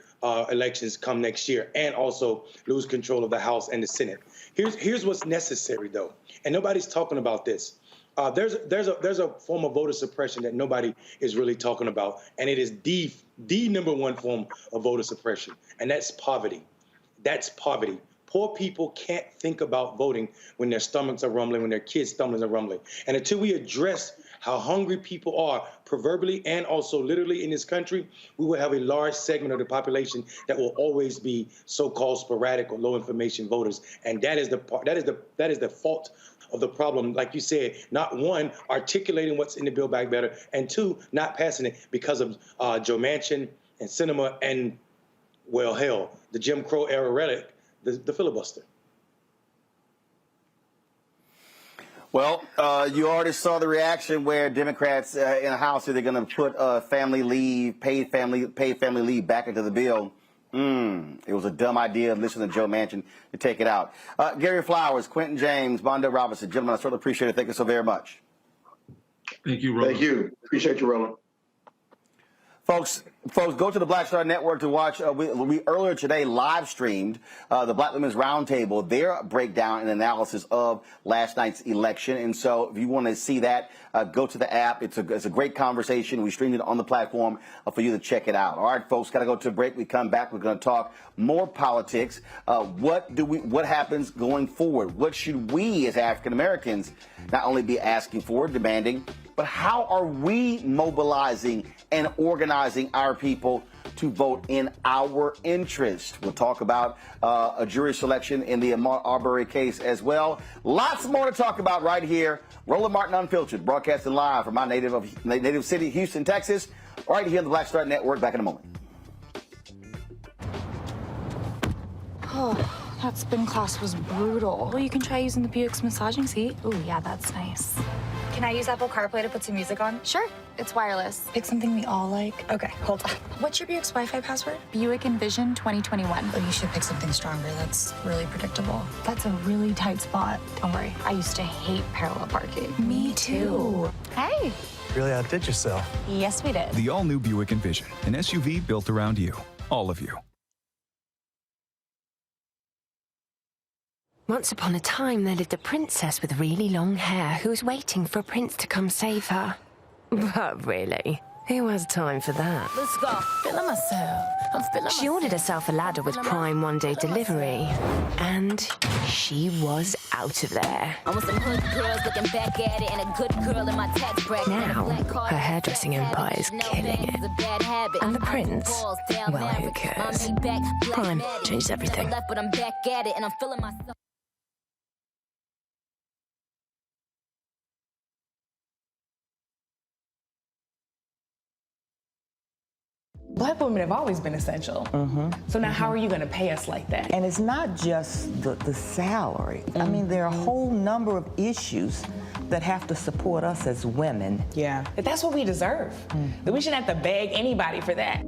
elections come next year, and also lose control of the House and the Senate. Here's what's necessary though, and nobody's talking about this. There's a form of voter suppression that nobody is really talking about, and it is the number one form of voter suppression, and that's poverty. That's poverty. Poor people can't think about voting when their stomachs are rumbling, when their kids' stomachs are rumbling. And until we address how hungry people are, proverbially and also literally in this country, we will have a large segment of the population that will always be so-called sporadic or low information voters, and that is the fault of the problem, like you said, not one, articulating what's in the Build Back Better, and two, not passing it because of Joe Manchin and Sinema and, well, hell, the Jim Crow era relic, the filibuster. Well, you already saw the reaction where Democrats in the House said they're going to put paid family leave back into the bill. It was a dumb idea. Listen to Joe Manchin to take it out. Gary Flowers, Quentin James, Ahmaud Robinson. Gentlemen, I certainly appreciate it. Thank you so very much. Thank you, Roland. Thank you. Appreciate you, Roland. Folks, go to the Black Star Network to watch. We earlier today live streamed the Black Women's Roundtable, their breakdown and analysis of last night's election. And so if you want to see that, go to the app. It's a great conversation. We streamed it on the platform for you to check it out. All right, folks, got to go to a break. We come back. We're going to talk more politics. What happens going forward? What should we as African Americans not only be asking for, demanding, but how are we mobilizing and organizing our people to vote in our interest? We'll talk about a jury selection in the Ahmaud Arbery case as well. Lots more to talk about right here. Roland Martin Unfiltered, broadcasting live from my native city, Houston, Texas, right here on the Black Star Network. Back in a moment. Oh, that spin class was brutal. Well, you can try using the Buick's massaging seat. Oh, yeah, that's nice. Can I use Apple CarPlay to put some music on? Sure, it's wireless. Pick something we all like. Okay, hold on. What's your Buick's Wi-Fi password? Buick Envision 2021. Oh, you should pick something stronger. That's really predictable. That's a really tight spot. Don't worry, I used to hate parallel parking. Me too. Hey. Really outdid yourself. Yes, we did. The all-new Buick Envision, an SUV built around you, all of you. Once upon a time, there lived a princess with really long hair who was waiting for a prince to come save her. But really, who has time for that? Let's go. Feeling myself. I'm feeling She ordered herself a ladder with Prime one-day delivery, and she was out of there. I want some hood girls looking back at it and a good girl in my tax bracket. Now, her hairdressing empire is killing it. And the prince, well, who cares? Prime changes everything. But I'm back at it and I'm feeling myself. Black women have always been essential. So now how are you going to pay us like that? And it's not just the salary. I mean, there are a whole number of issues that have to support us as women. Yeah, but that's what we deserve. That we shouldn't have to beg anybody for that.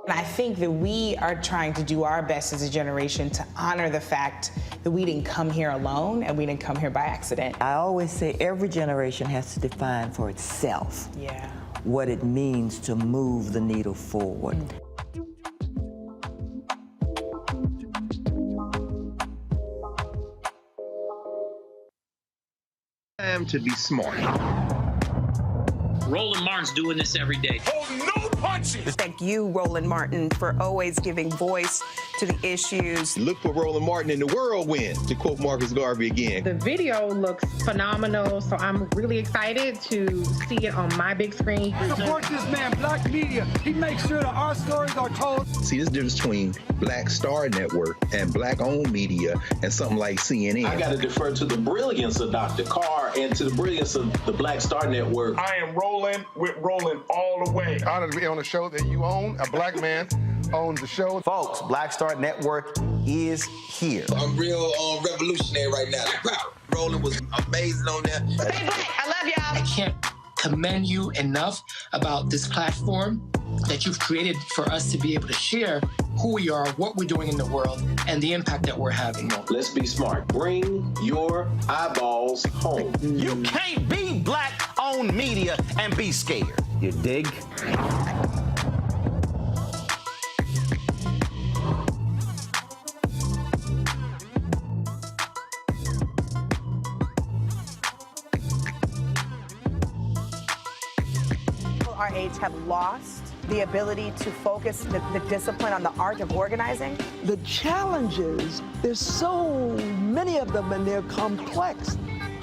And I think that we are trying to do our best as a generation to honor the fact that we didn't come here alone and we didn't come here by accident. I always say every generation has to define for itself what it means to move the needle forward. Time to be smart. Roland Martin's doing this every day. Oh, no punches! Thank you, Roland Martin, for always giving voice to the issues. Look for Roland Martin in the whirlwind, to quote Marcus Garvey again. The video looks phenomenal, so I'm really excited to see it on my big screen. Support this man, Black Media. He makes sure that our stories are told. See, this difference between Black Star Network and Black-owned media and something like CNN. I got to defer to the brilliance of Dr. Carr and to the brilliance of the Black Star Network. I am Roland with Roland all the way. Honored to be on a show that you own. A black man owns the show. Folks, Black Star Network is here. I'm real revolutionary right now. Roland was amazing on there. Stay black. I love y'all. I can't commend you enough about this platform that you've created for us to be able to share who we are, what we're doing in the world, and the impact that we're having. Let's be smart. Bring your eyeballs home. You can't be Black-owned media and be scared. You dig? Our age have lost the ability to focus the discipline on the art of organizing. The challenges, there's so many of them and they're complex,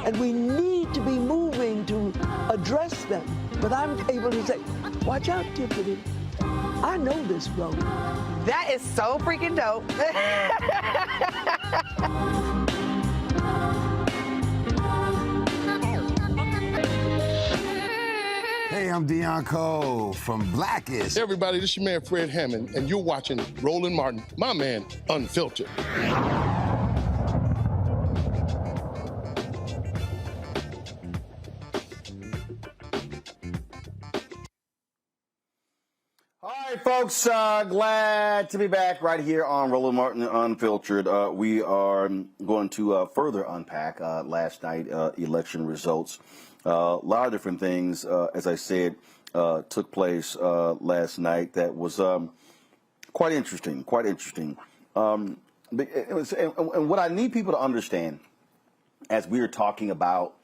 and we need to be moving to address them. But I'm able to say, watch out, Tiffany. I know this road. That is so freaking dope. Hey, I'm Deion Cole from Blackish. Hey everybody, this is your man Fred Hammond, and you're watching Roland Martin, my man, Unfiltered. All right, folks, glad to be back right here on Roland Martin Unfiltered. We are going to further unpack last night election results. A lot of different things, as I said, took place last night that was quite interesting, and what I need people to understand as we are talking about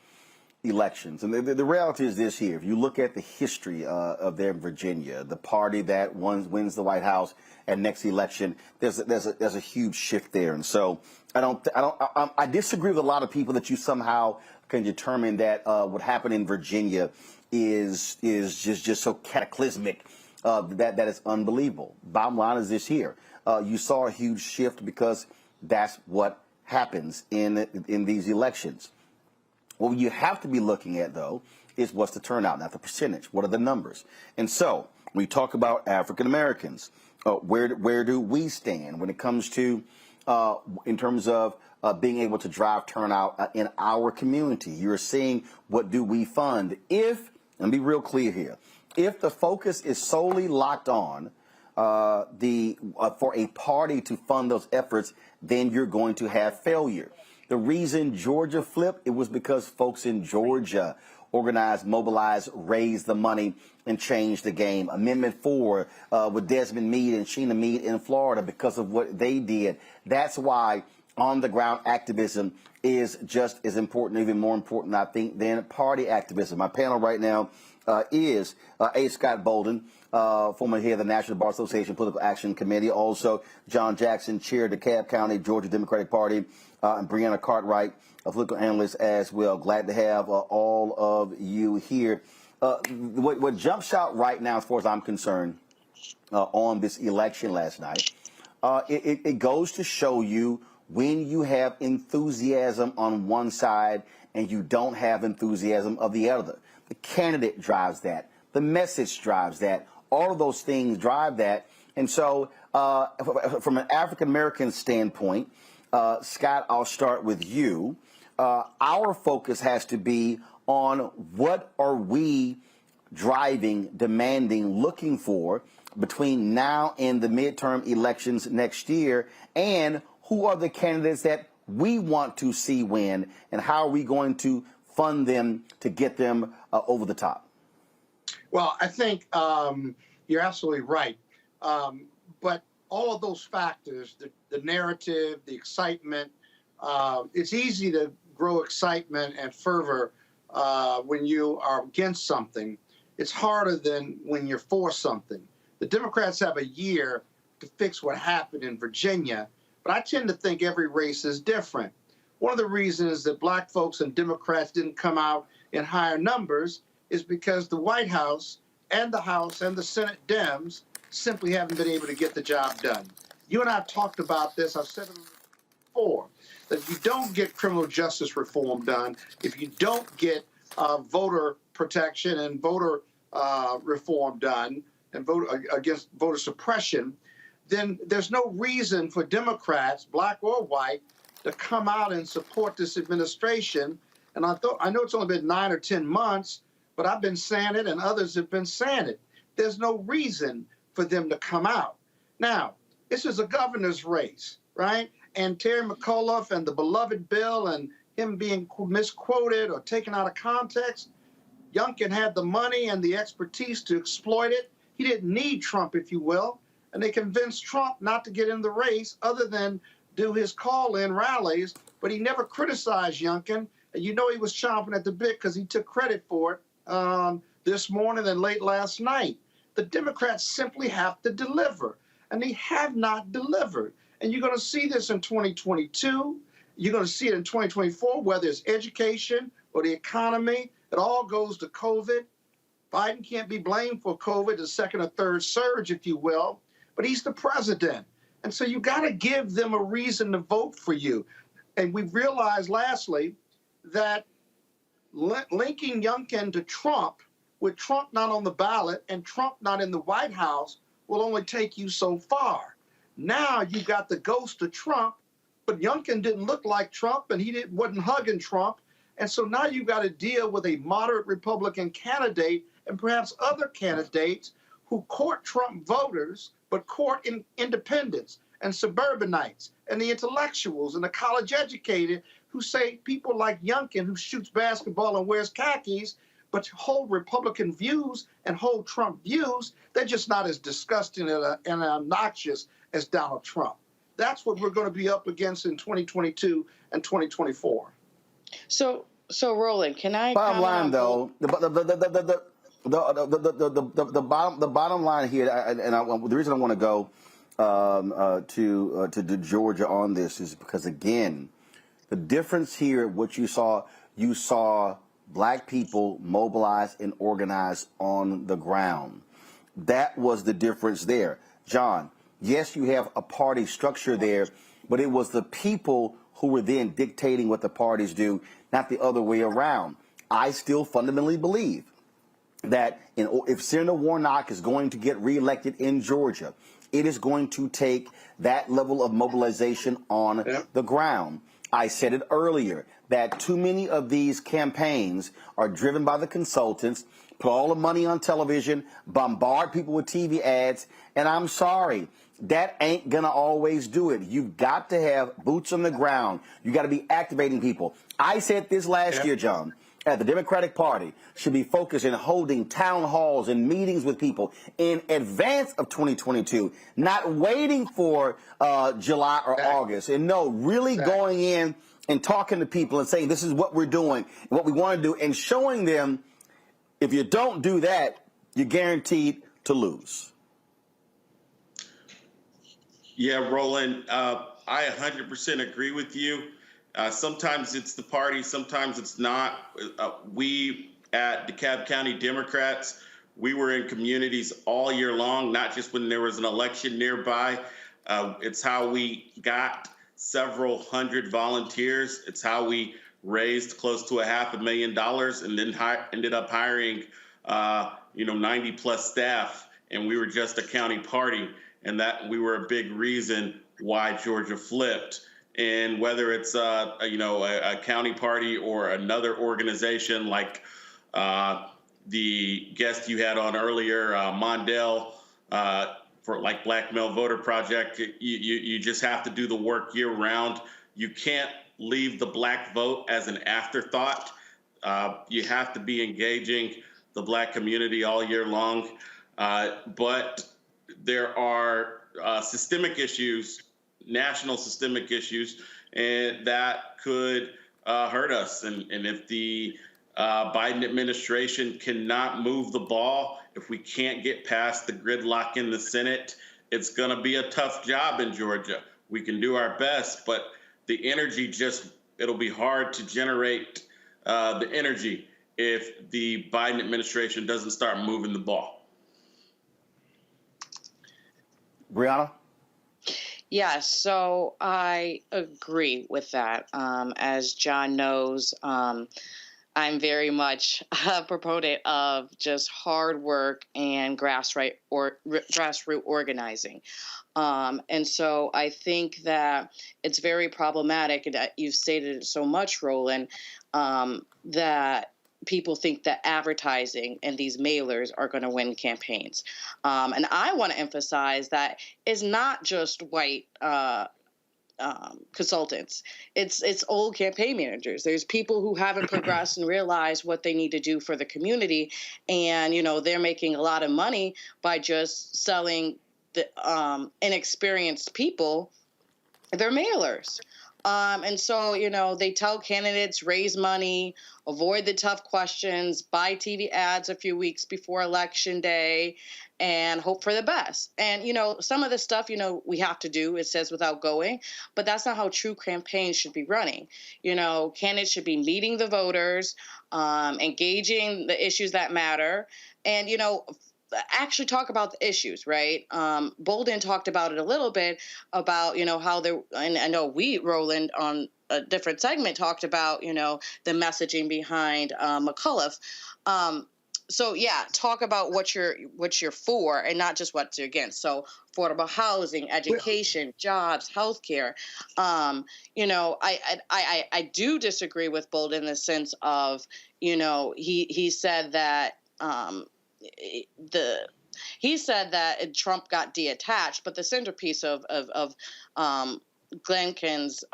elections, and the reality is this here. If you look at the history of there in Virginia, the party that wins the White House and next election, there's a huge shift there. And so I disagree with a lot of people that you somehow can determine that what happened in Virginia is just so cataclysmic that is unbelievable. Bottom line is this here. You saw a huge shift because that's what happens in these elections. What you have to be looking at, though, is what's the turnout, not the percentage. What are the numbers? And so when we talk about African Americans, where do we stand when it comes to in terms of being able to drive turnout in our community. You're seeing what do we fund. If, and be real clear here, if the focus is solely locked on for a party to fund those efforts, then you're going to have failure. The reason Georgia flipped, it was because folks in Georgia organized, mobilized, raised the money, and changed the game. Amendment 4 with Desmond Meade and Sheena Meade in Florida because of what they did. That's why on-the-ground activism is just as important, even more important, I think, than party activism. My panel right now is A. Scott Bolden, former head of the National Bar Association Political Action Committee, also John Jackson, chair of the DeKalb County Georgia Democratic Party, and Brianna Cartwright, a political analyst as well. Glad to have all of you here. What jumps out right now, as far as I'm concerned, on this election last night, it goes to show you when you have enthusiasm on one side and you don't have enthusiasm of the other. The candidate drives that. The message drives that. All of those things drive that. And so from an African-American standpoint, Scott, I'll start with you. Our focus has to be on what are we driving, demanding, looking for between now and the midterm elections next year, and who are the candidates that we want to see win, and how are we going to fund them to get them over the top? Well, I think you're absolutely right. But all of those factors, the narrative, the excitement, it's easy to grow excitement and fervor when you are against something. It's harder than when you're for something. The Democrats have a year to fix what happened in Virginia, but I tend to think every race is different. One of the reasons that black folks and Democrats didn't come out in higher numbers is because the White House and the Senate Dems simply haven't been able to get the job done. You and I have talked about this. I've said it before, that if you don't get criminal justice reform done, if you don't get voter protection and voter reform done and vote against voter suppression, then there's no reason for Democrats, black or white, to come out and support this administration. And I know it's only been 9 or 10 months, but I've been saying it and others have been saying it. There's no reason for them to come out. Now, this is a governor's race, right? And Terry McAuliffe and the beloved bill and him being misquoted or taken out of context, Youngkin had the money and the expertise to exploit it. He didn't need Trump, if you will. And they convinced Trump not to get in the race other than do his call-in rallies, but he never criticized Youngkin. And you know he was chomping at the bit because he took credit for it this morning and late last night. The Democrats simply have to deliver, and they have not delivered. And you're going to see this in 2022. You're going to see it in 2024, whether it's education or the economy. It all goes to COVID. Biden can't be blamed for COVID, the second or third surge, if you will, but he's the president. And so you got to give them a reason to vote for you. And we've realized, lastly, that linking Youngkin to Trump, with Trump not on the ballot and Trump not in the White House, will only take you so far. Now you got the ghost of Trump, but Youngkin didn't look like Trump and he wasn't hugging Trump. And so now you've got to deal with a moderate Republican candidate and perhaps other candidates who court Trump voters, but court independents and suburbanites and the intellectuals and the college educated who say people like Youngkin, who shoots basketball and wears khakis, but hold Republican views and hold Trump views, they're just not as disgusting and obnoxious as Donald Trump. That's what we're going to be up against in 2022 and 2024. So Roland, can I? Bottom line, though, the bottom line here, and the reason I want to go to Georgia on this is because, again, the difference here, what you saw black people mobilize and organize on the ground. That was the difference there. John, yes, you have a party structure there, but it was the people who were then dictating what the parties do, not the other way around. I still fundamentally believe that if Senator Warnock is going to get reelected in Georgia, it is going to take that level of mobilization on the ground. I said it earlier that too many of these campaigns are driven by the consultants, put all the money on television, bombard people with TV ads, and I'm sorry, that ain't gonna always do it. You've got to have boots on the ground. You got to be activating people. I said this last year, John, the Democratic Party should be focused in holding town halls and meetings with people in advance of 2022, not waiting for July or August. And no, really going in and talking to people and saying this is what we're doing, what we want to do, and showing them if you don't do that, you're guaranteed to lose. Yeah, Roland, I 100% agree with you. Sometimes it's the party, sometimes it's not. We at DeKalb County Democrats, we were in communities all year long, not just when there was an election nearby. It's how we got several hundred volunteers. It's how we raised close to $500,000 and then ended up hiring, 90 plus staff. And we were just a county party. And that we were a big reason why Georgia flipped. And whether it's a county party or another organization like the guest you had on earlier, Mondale, for like Black Male Voter Project, you just have to do the work year round. You can't leave the black vote as an afterthought. You have to be engaging the black community all year long. But there are systemic issues, national systemic issues, and that could hurt us. And if the Biden administration cannot move the ball, if we can't get past the gridlock in the Senate, it's going to be a tough job in Georgia. We can do our best, but the energy it'll be hard to generate the energy if the Biden administration doesn't start moving the ball. Brianna? Yeah, so I agree with that. As John knows, I'm very much a proponent of just hard work and grassroots organizing. And so I think that it's very problematic, and you've stated it so much, Roland, that people think that advertising and these mailers are going to win campaigns. And I want to emphasize that it's not just white consultants. It's old campaign managers. There's people who haven't progressed and realized what they need to do for the community. And, they're making a lot of money by just selling the inexperienced people their mailers. And so, they tell candidates, raise money, avoid the tough questions, buy TV ads a few weeks before Election Day, and hope for the best. And, some of the stuff, we have to do, it says without going, but that's not how true campaigns should be running. Candidates should be meeting the voters, engaging the issues that matter, and, actually talk about the issues, right? Bolden talked about it a little bit about, how there, and I know we, Roland, on a different segment talked about, the messaging behind McAuliffe. So yeah, talk about what you're for and not just what you're against. So affordable housing, education, jobs, healthcare. I do disagree with Bolden in the sense of, he said that he said that Trump got detached, but the centerpiece of Glenkin's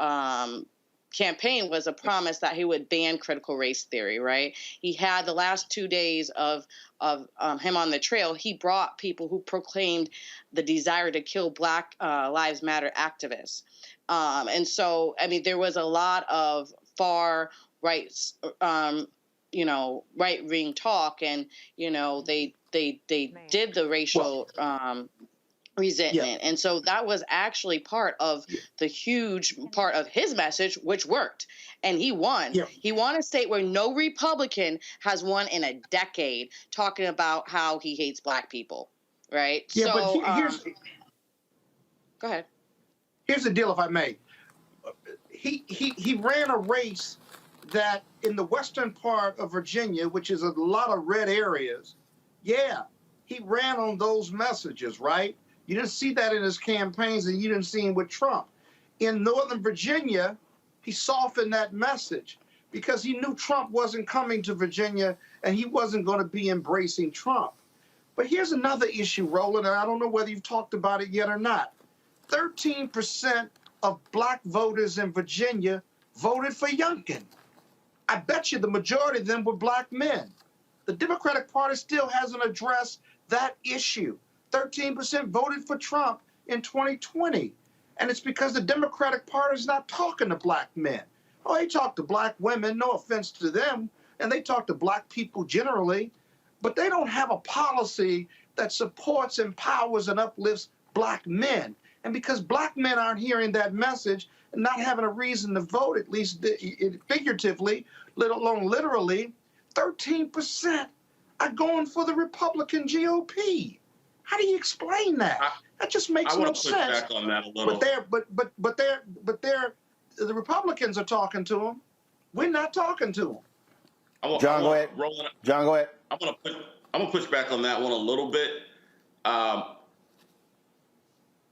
campaign was a promise that he would ban critical race theory, right? He had the last 2 days of him on the trail. He brought people who proclaimed the desire to kill Black Lives Matter activists. And so, there was a lot of far right, right-wing talk, and, they did the racial resentment. Yeah. And so that was actually part of the huge part of his message, which worked. And he won. Yeah. He won a state where no Republican has won in a decade, talking about how he hates Black people, right? Yeah, so, but here's... Go ahead. Here's the deal, if I may. He ran a race that in the western part of Virginia, which is a lot of red areas, he ran on those messages, right? You didn't see that in his campaigns, and you didn't see him with Trump. In Northern Virginia, he softened that message because he knew Trump wasn't coming to Virginia and he wasn't going to be embracing Trump. But here's another issue, Roland, and I don't know whether you've talked about it yet or not. 13% of black voters in Virginia voted for Youngkin. I bet you the majority of them were black men. The Democratic Party still hasn't addressed that issue. 13% voted for Trump in 2020. And it's because the Democratic Party is not talking to black men. Oh, they talk to black women, no offense to them, and they talk to black people generally, but they don't have a policy that supports, empowers, and uplifts black men. And because black men aren't hearing that message and not having a reason to vote, at least figuratively, let alone literally, 13% are going for the Republican GOP. How do you explain that? That just makes no sense. I want to push back on that a little. But the Republicans are talking to them. We're not talking to them. John, go ahead. Roland, John, go ahead. I'm gonna push back on that one a little bit.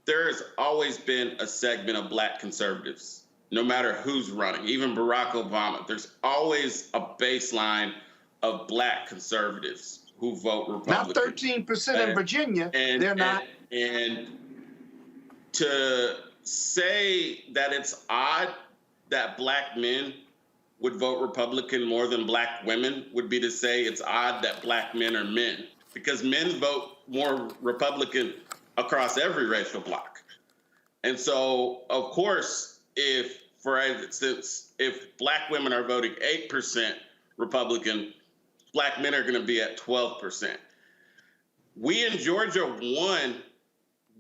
There has always been a segment of black conservatives, no matter who's running, even Barack Obama. There's always a baseline of black conservatives who vote Republican. Not 13% in Virginia. They're not. And to say that it's odd that black men would vote Republican more than black women would be to say it's odd that black men are men, because men vote more Republican across every racial bloc. And so, of course, if, for instance, if black women are voting 8% Republican, black men are going to be at 12%. We in Georgia won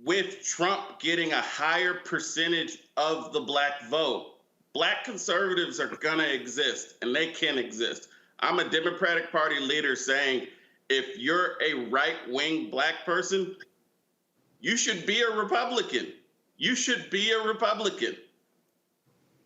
with Trump getting a higher percentage of the black vote. Black conservatives are going to exist, and they can exist. I'm a Democratic Party leader saying, if you're a right-wing black person, you should be a Republican. You should be a Republican.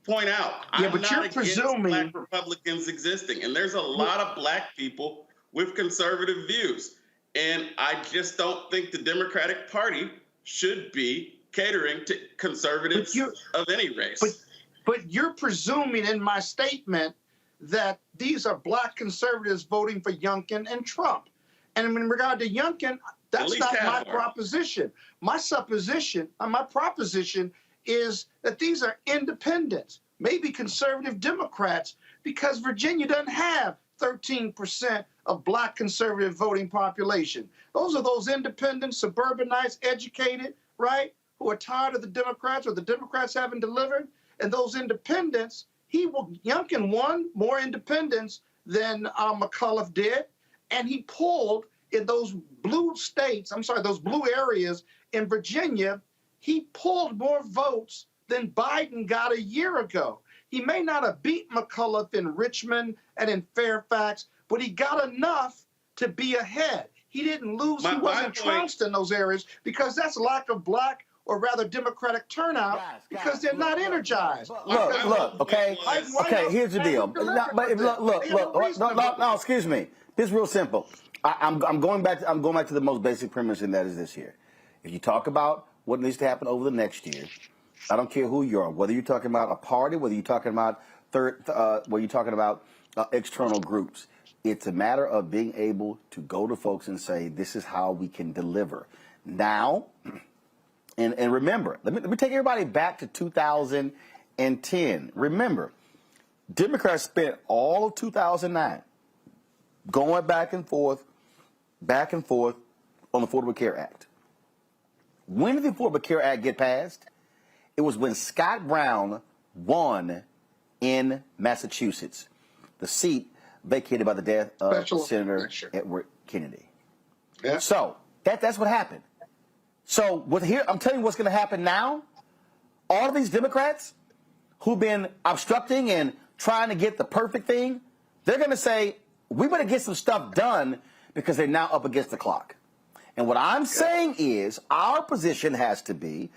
Point out, yeah, I'm but not you're against presuming black Republicans existing, and there's a lot of black people with conservative views, and I just don't think the Democratic Party should be catering to conservatives of any race. But you're presuming in my statement that these are black conservatives voting for Youngkin and Trump. And in regard to Youngkin, that's not my proposition. My supposition, my proposition is that these are independents, maybe conservative Democrats, because Virginia doesn't have 13% of black conservative voting population. Those are those independents, suburbanites, educated, right, who are tired of the Democrats or the Democrats haven't delivered. And those independents, Youngkin won more independents than McAuliffe did, and he pulled in those blue states, those blue areas in Virginia, he pulled more votes than Biden got a year ago. He may not have beat McAuliffe in Richmond and in Fairfax, but he got enough to be ahead. He didn't lose. He wasn't trounced in those areas because that's lack of black, or rather Democratic turnout, because they're not energized. Look, okay, here's the deal. No, excuse me. This is real simple. I'm going back to the most basic premise, and that is this here. If you talk about what needs to happen over the next year, I don't care who you are, whether you're talking about a party, whether you're talking about external groups. It's a matter of being able to go to folks and say, this is how we can deliver. Now, and remember, let me take everybody back to 2010. Remember, Democrats spent all of 2009 going back and forth on the Affordable Care Act. When did the Affordable Care Act get passed? It was when Scott Brown won in Massachusetts, the seat vacated by the death of Senator Edward Kennedy. Yeah. So that's what happened. So I'm telling you what's going to happen now. All of these Democrats who've been obstructing and trying to get the perfect thing, they're going to say, we better get some stuff done because they're now up against the clock. And what I'm saying is our position has to be,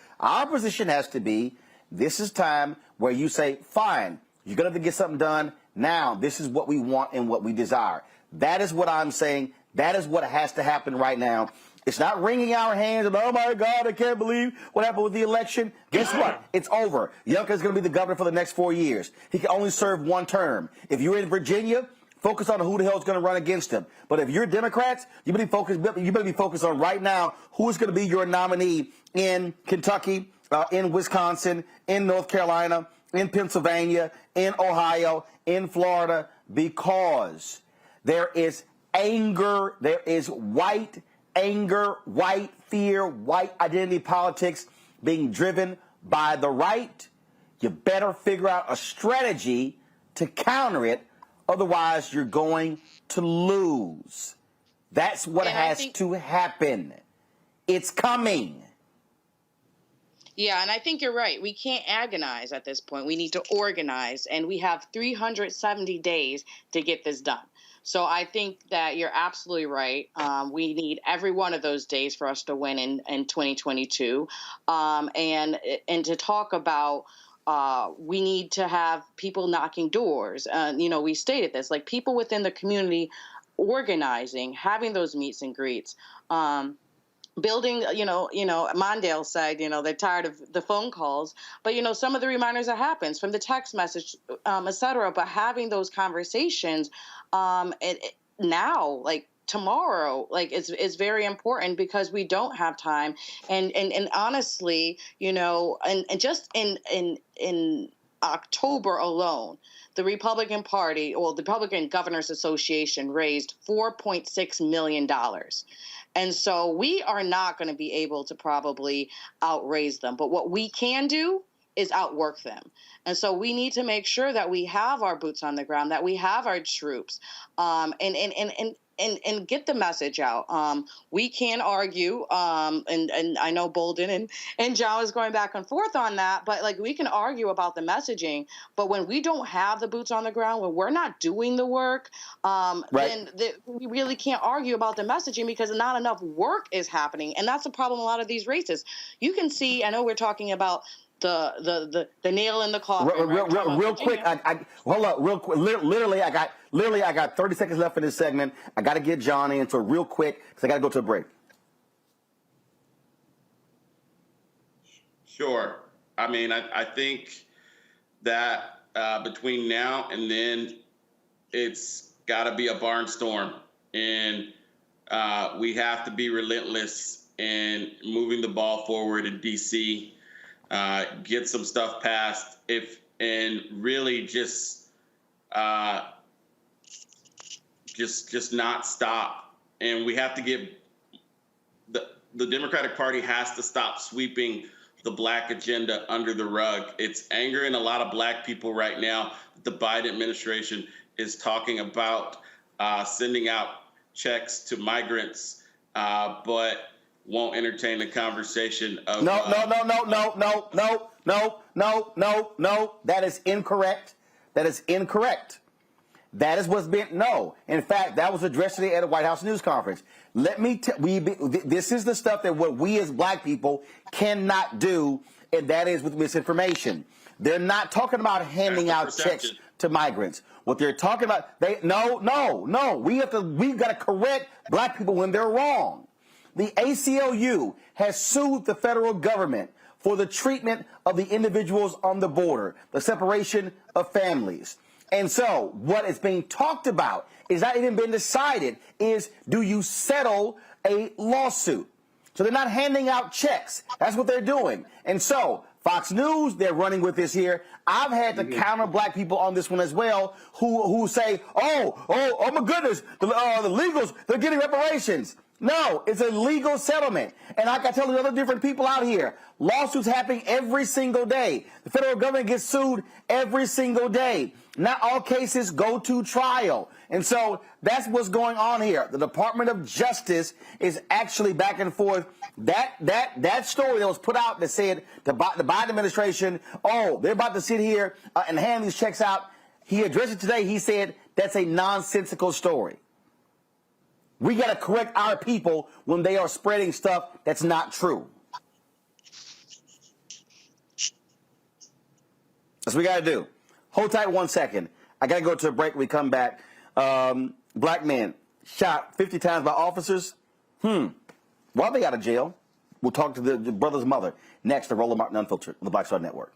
this is time where you say, fine, you're going to have to get something done. Now, this is what we want and what we desire. That is what I'm saying. That is what has to happen right now. It's not wringing our hands and, oh my God, I can't believe what happened with the election. Guess what? It's over. Youngkin's going to be the governor for the next 4 years. He can only serve one term. If you're in Virginia, focus on who the hell is going to run against him. But if you're Democrats, you better be focused on right now who is going to be your nominee in Kentucky, in Wisconsin, in North Carolina, in Pennsylvania, in Ohio, in Florida, because there is anger, there is white anger, white fear, white identity politics being driven by the right. You better figure out a strategy to counter it. Otherwise, you're going to lose. That's what has to happen. It's coming. Yeah, and I think you're right. We can't agonize at this point. We need to organize, and we have 370 days to get this done. So I think that you're absolutely right. We need every one of those days for us to win in 2022. And to talk about we need to have people knocking doors. We stated this, like people within the community organizing, having those meets and greets. Building, Mondale said, they're tired of the phone calls, but, some of the reminders that happens from the text message, et cetera, but having those conversations now, like tomorrow, like it's very important because we don't have time. And honestly, and just in October alone, the Republican Party, the Republican Governors Association raised $4.6 million. And so we are not going to be able to probably outraise them. But what we can do is outwork them. And so we need to make sure that we have our boots on the ground, that we have our troops, and get the message out. We can argue, and I know Bolden and John was going back and forth on that, but like we can argue about the messaging. But when we don't have the boots on the ground, when we're not doing the work, then we really can't argue about the messaging because not enough work is happening. And that's the problem in a lot of these races. You can see, I know we're talking about the nail in the coffin. Real quick, hold up, real quick. Literally, I got 30 seconds left in this segment. I got to get John in, so real quick, because I got to go to a break. Sure. I mean, I think that between now and then, it's got to be a barnstorm, and we have to be relentless in moving the ball forward in D.C., get some stuff passed, and really just not stop. And we have to get the Democratic Party has to stop sweeping the black agenda under the rug. It's angering a lot of black people right now. The Biden administration is talking about sending out checks to migrants, but won't entertain the conversation of No. That is incorrect. That is what's been In fact, that was addressed today at a White House news conference. Let me this is the stuff that what we as black people cannot do, and that is with misinformation. They're not talking about handing out checks to migrants. What they're talking about, we've got to correct black people when they're wrong. The ACLU has sued the federal government for the treatment of the individuals on the border, the separation of families. And so what is being talked about is not even been decided is, do you settle a lawsuit? So they're not handing out checks. That's what they're doing. And so Fox News, they're running with this here. I've had to counter black people on this one as well, who say, oh my goodness, the legals, they're getting reparations. No, it's a legal settlement. And like I tell the other different people out here, lawsuits happening every single day. The federal government gets sued every single day. Not all cases go to trial. And so that's what's going on here. The Department of Justice is actually back and forth. That story that was put out that said the Biden administration, they're about to sit here and hand these checks out. He addressed it today. He said that's a nonsensical story. We got to correct our people when they are spreading stuff that's not true. That's what we got to do. Hold tight 1 second. I got to go to a break. We come back. Black man shot 50 times by officers. while they out of jail. We'll talk to the brother's mother next to Roland Martin Unfiltered on the Black Star Network.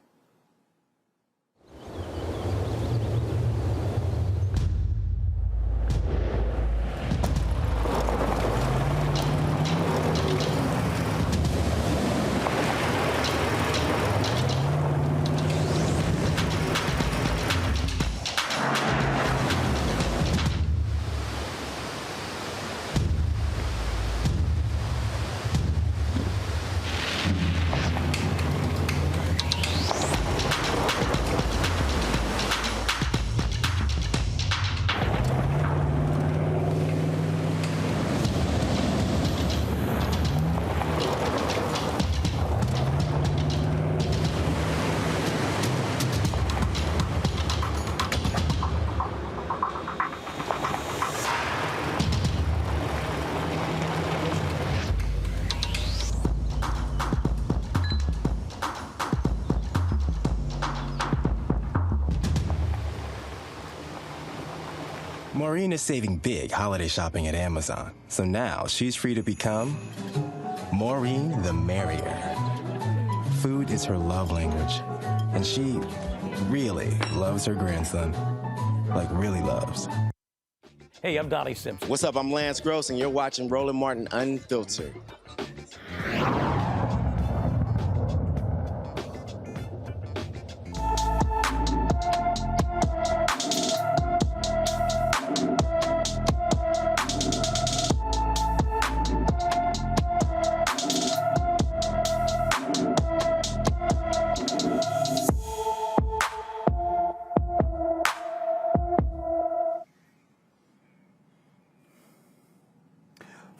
Maureen is saving big holiday shopping at Amazon, so now she's free to become Maureen the Merrier. Food is her love language, and she really loves her grandson. Like, really loves. Hey, I'm Donnie Simpson. What's up? I'm Lance Gross, and you're watching Roland Martin Unfiltered.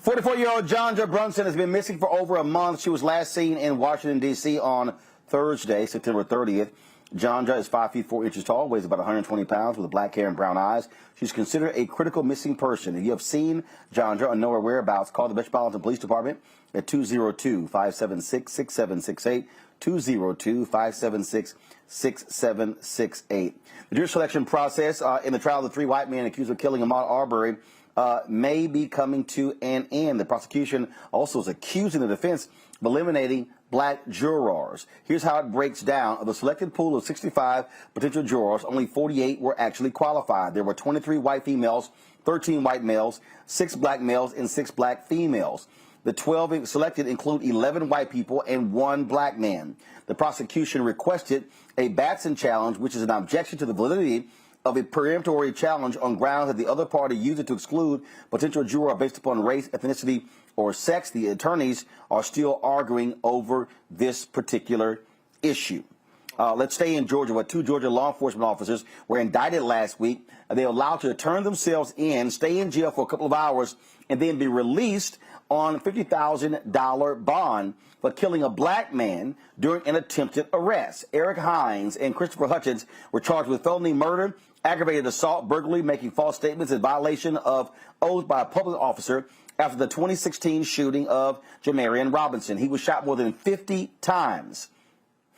44-year-old Janja Brunson has been missing for over a month. She was last seen in Washington, D.C. on Thursday, September 30th. Janja is 5 feet 4 inches tall, weighs about 120 pounds, with black hair and brown eyes. She's considered a critical missing person. If you have seen Janja or know her whereabouts, call the Metropolitan Police Department at 202-576-6768, 202-576-6768. The jury selection process in the trial of the three white men accused of killing Ahmaud Arbery may be coming to an end. The prosecution also is accusing the defense of eliminating black jurors. Here's how it breaks down. Of the selected pool of 65 potential jurors, only 48 were actually qualified. There were 23 white females, 13 white males, 6 black males, and 6 black females. The 12 selected include 11 white people and 1 black man. The prosecution requested a Batson challenge, which is an objection to the validity of a peremptory challenge on grounds that the other party used it to exclude potential juror based upon race, ethnicity, or sex. The attorneys are still arguing over this particular issue. Let's stay in Georgia, where 2 Georgia law enforcement officers were indicted last week. They were allowed to turn themselves in, stay in jail for a couple of hours, and then be released on $50,000 bond for killing a black man during an attempted arrest. Eric Hines and Christopher Hutchins were charged with felony murder, aggravated assault, burglary, making false statements in violation of oath by a public officer after the 2016 shooting of Jamarion Robinson. He was shot more than 50 times.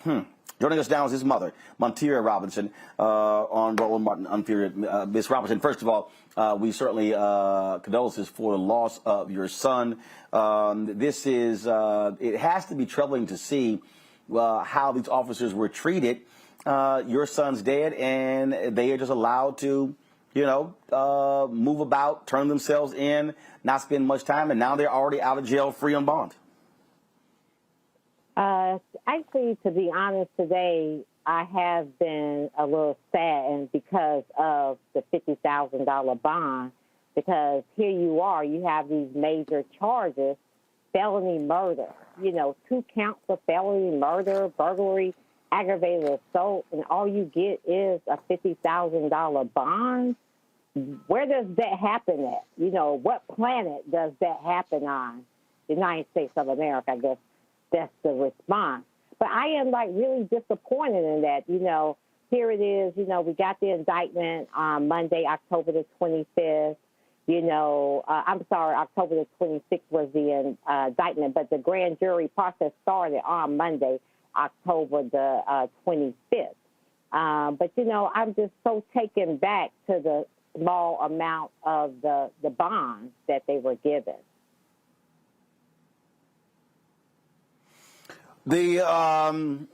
Joining us now is his mother, Monteria Robinson, on Roland Martin Unfiltered. Ms. Robinson, first of all, we certainly condolences for the loss of your son. This is, it has to be troubling to see how these officers were treated. Your son's dead, and they are just allowed to, move about, turn themselves in, not spend much time, and now they're already out of jail, free on bond. Actually, to be honest, today I have been a little saddened because of the $50,000 bond, because here you are, you have these major charges, felony murder, 2 counts of felony murder, burglary, aggravated assault, and all you get is a $50,000 bond. Where does that happen at? What planet does that happen on? The United States of America, I guess that's the response. But I am really disappointed in that. Here it is, we got the indictment on Monday, October the 25th. I'm sorry, October the 26th was the indictment, but the grand jury process started on Monday, October the 25th. But, I'm just so taken back to the small amount of the bonds that they were given. First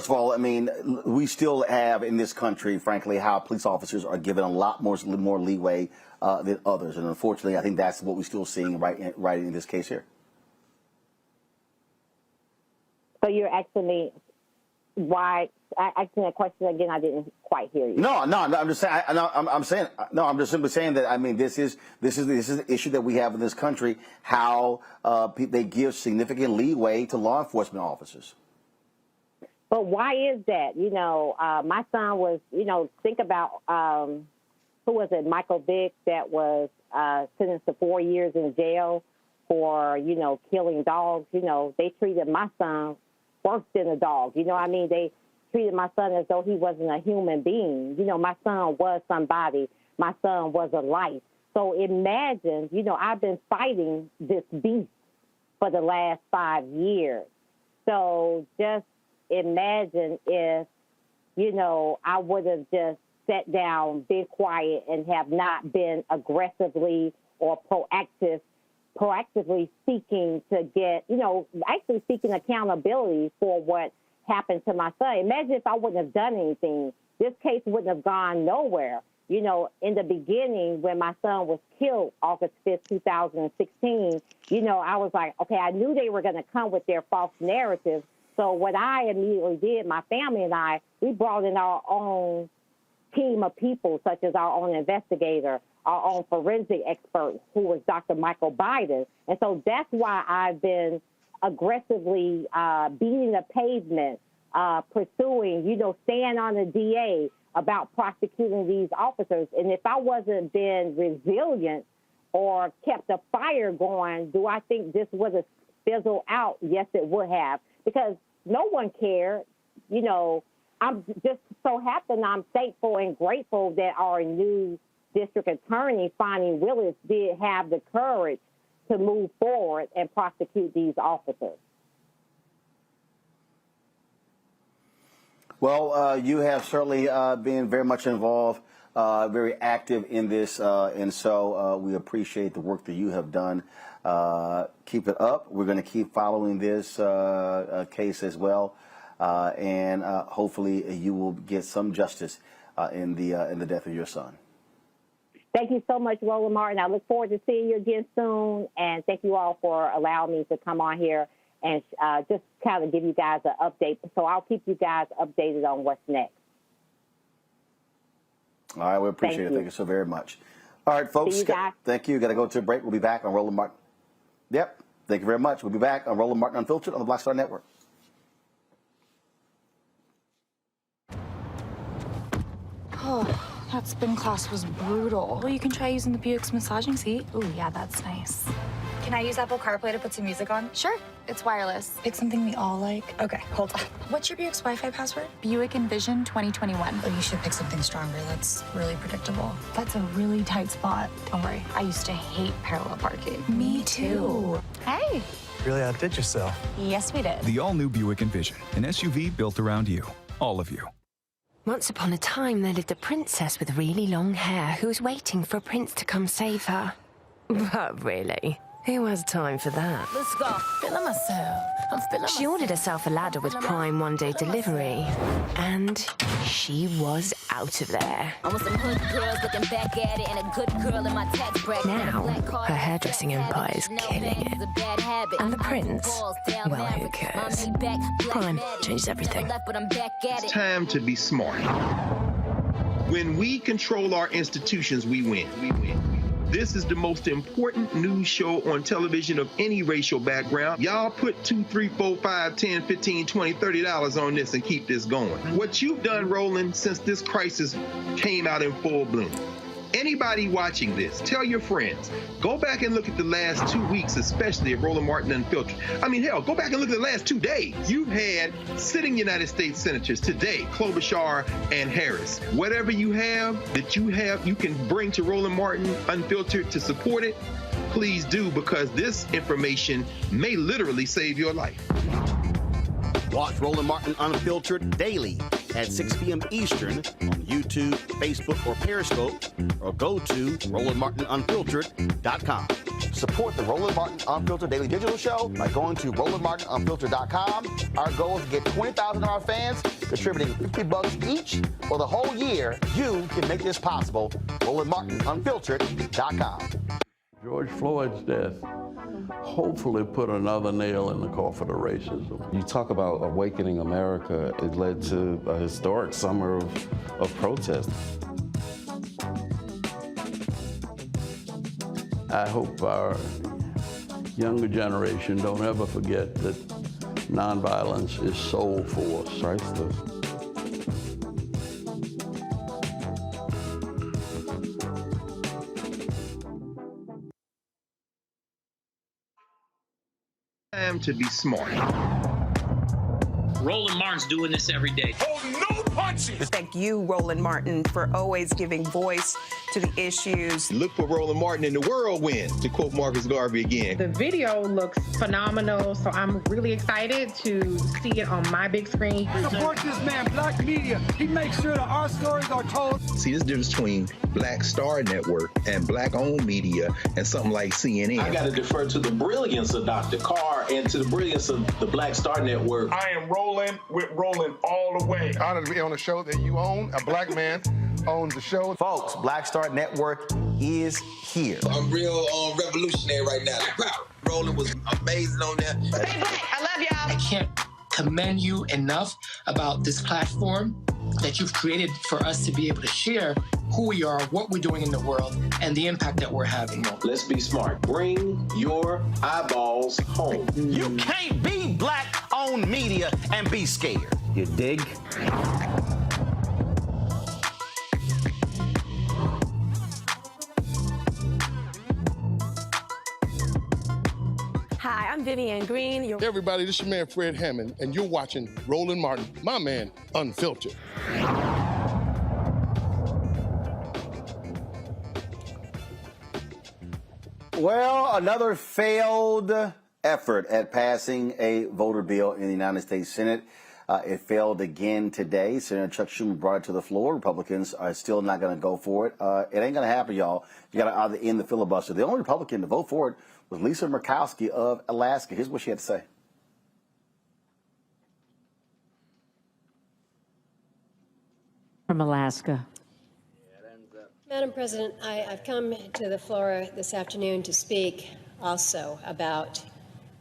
of all, I mean, we still have in this country, frankly, how police officers are given a lot more leeway than others, and unfortunately, I think that's what we're still seeing right in this case here. So you're asking me why? Asking that question again, I didn't quite hear you. No. I'm just saying. I'm just simply saying that. I mean, this is an issue that we have in this country. How they give significant leeway to law enforcement officers. But why is that? You know, my son was. You know, think about who was it? Michael Vick, that was sentenced to 4 years in jail for killing dogs. You know, they treated my son worse than a dog. You know what I mean? They treated my son as though he wasn't a human being. You know, my son was somebody. My son was a life. So imagine, I've been fighting this beast for the last 5 years. So just imagine if, I would have just sat down, been quiet, and have not been aggressively or proactively seeking to get, actually seeking accountability for what happened to my son. Imagine if I wouldn't have done anything. This case wouldn't have gone nowhere. In the beginning, when my son was killed August 5th, 2016, I was like, okay, I knew they were going to come with their false narrative. So what I immediately did, my family and I, we brought in our own team of people, such as our own investigator, our own forensic expert, who was Dr. Michael Biden. And so that's why I've been aggressively beating the pavement, pursuing, staying on the DA about prosecuting these officers. And if I wasn't been resilient or kept the fire going, do I think this would have fizzled out? Yes, it would have, because no one cared. I'm just so happy, and I'm thankful and grateful that our new district attorney, Fonnie Willis, did have the courage to move forward and prosecute these officers. Well, you have certainly been very much involved, very active in this, and so we appreciate the work that you have done. Keep it up. We're going to keep following this case as well, and hopefully you will get some justice in the death of your son. Thank you so much, Roland Martin. I look forward to seeing you again soon, and thank you all for allowing me to come on here and just kind of give you guys an update. So I'll keep you guys updated on what's next. All right, we appreciate it. Thank you so very much. All right, folks. Thank you. Got to go to a break. We'll be back on Roland Martin. Yep. Thank you very much. We'll be back on Roland Martin Unfiltered on the Black Star Network. Oh, that spin class was brutal. Well, you can try using the Buick's massaging seat. Ooh, yeah, that's nice. Can I use Apple CarPlay to put some music on? Sure. It's wireless. Pick something we all like. Okay, hold on. What's your Buick's Wi-Fi password? Buick Envision 2021. Oh, you should pick something stronger. That's really predictable. That's a really tight spot. Don't worry. I used to hate parallel parking. Me too. Hey. Really outdid yourself. Yes, we did. The all-new Buick Envision, an SUV built around you. All of you. Once upon a time, there lived a princess with really long hair who was waiting for a prince to come save her. But really, who has time for that? Let's go. Feeling myself. I'm feeling She ordered herself a ladder with Prime one-day delivery, and she was out of there. I want some hood girls looking back at it and a good girl in my tax bracket. Now, her hairdressing empire is killing it. And the prince, well, who cares? Prime changes everything. It's time to be smart. When we control our institutions, we win. This is the most important news show on television of any racial background. Y'all put $2, $3, $4, $5, $10, $15, $20, $30 on this and keep this going. What you've done, Roland, since this crisis came out in full bloom. Anybody watching this, tell your friends, go back and look at the last 2 weeks, especially of Roland Martin Unfiltered. I mean, hell, go back and look at the last 2 days. You've had sitting United States senators today, Klobuchar and Harris. Whatever you have that you can bring to Roland Martin Unfiltered to support it, please do, because this information may literally save your life. Watch Roland Martin Unfiltered daily at 6 p.m. Eastern on YouTube, Facebook, or Periscope, or go to RolandMartinUnfiltered.com. Support the Roland Martin Unfiltered Daily Digital Show by going to RolandMartinUnfiltered.com. Our goal is to get 20,000 of our fans contributing $50 each for the whole year. You can make this possible. RolandMartinUnfiltered.com. George Floyd's death hopefully put another nail in the coffin of racism. You talk about awakening America. It led to a historic summer of protest. I hope our younger generation don't ever forget that nonviolence is soul force. Priceless. Time to be smart. Roland Martin's doing this every day. Oh, no punches! Thank you, Roland Martin, for always giving voice to the issues. Look for Roland Martin in the whirlwind, to quote Marcus Garvey again. The video looks phenomenal, so I'm really excited to see it on my big screen. Support this man, Black Media. He makes sure that our stories are told. See, this difference between Black Star Network and Black-owned media and something like CNN. I got to defer to the brilliance of Dr. Carr and to the brilliance of the Black Star Network. I am rolling with Roland all the way. Honored to be on a show that you own. A black man owns the show. Folks, Black Star Network is here. I'm real revolutionary right now. Roland was amazing on there. Stay black. I love y'all. I can't commend you enough about this platform that you've created for us to be able to share who we are, what we're doing in the world, and the impact that we're having. Let's be smart. Bring your eyeballs home. You can't be Black-owned media and be scared. You dig? Hi, I'm Vivian Green. Hey everybody, this is your man Fred Hammond, and you're watching Roland Martin, my man, Unfiltered. Well, another failed effort at passing a voter bill in the United States Senate. It failed again today. Senator Chuck Schumer brought it to the floor. Republicans are still not going to go for it. It ain't going to happen, y'all. You got to either end the filibuster. The only Republican to vote for it was Lisa Murkowski of Alaska. Here's what she had to say. From Alaska. Madam President, I've come to the floor this afternoon to speak also about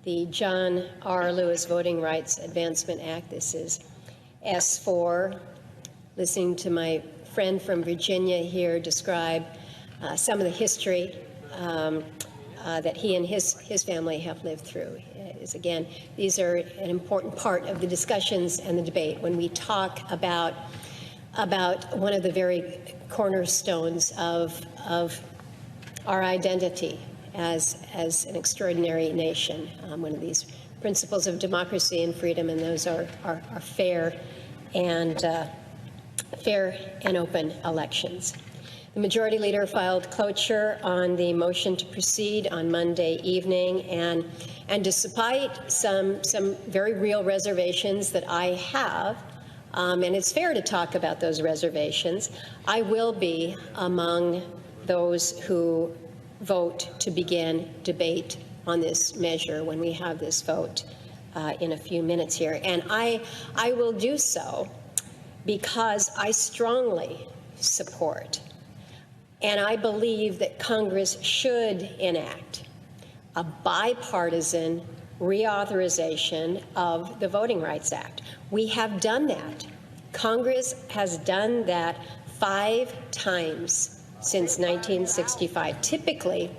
the John R. Lewis Voting Rights Advancement Act. This is S4. Listening to my friend from Virginia here describe some of the history that he and his family have lived through. Is again, these are an important part of the discussions and the debate when we talk about one of the very cornerstones of our identity as an extraordinary nation, one of these principles of democracy and freedom, and those are fair and open elections. The Majority Leader filed cloture on the motion to proceed on Monday evening, and despite some very real reservations that I have, and it's fair to talk about those reservations, I will be among those who vote to begin debate on this measure when we have this vote in a few minutes here. And I will do so because I strongly support and I believe that Congress should enact a bipartisan reauthorization of the Voting Rights Act. We have done that. Congress has done that 5 times since 1965, typically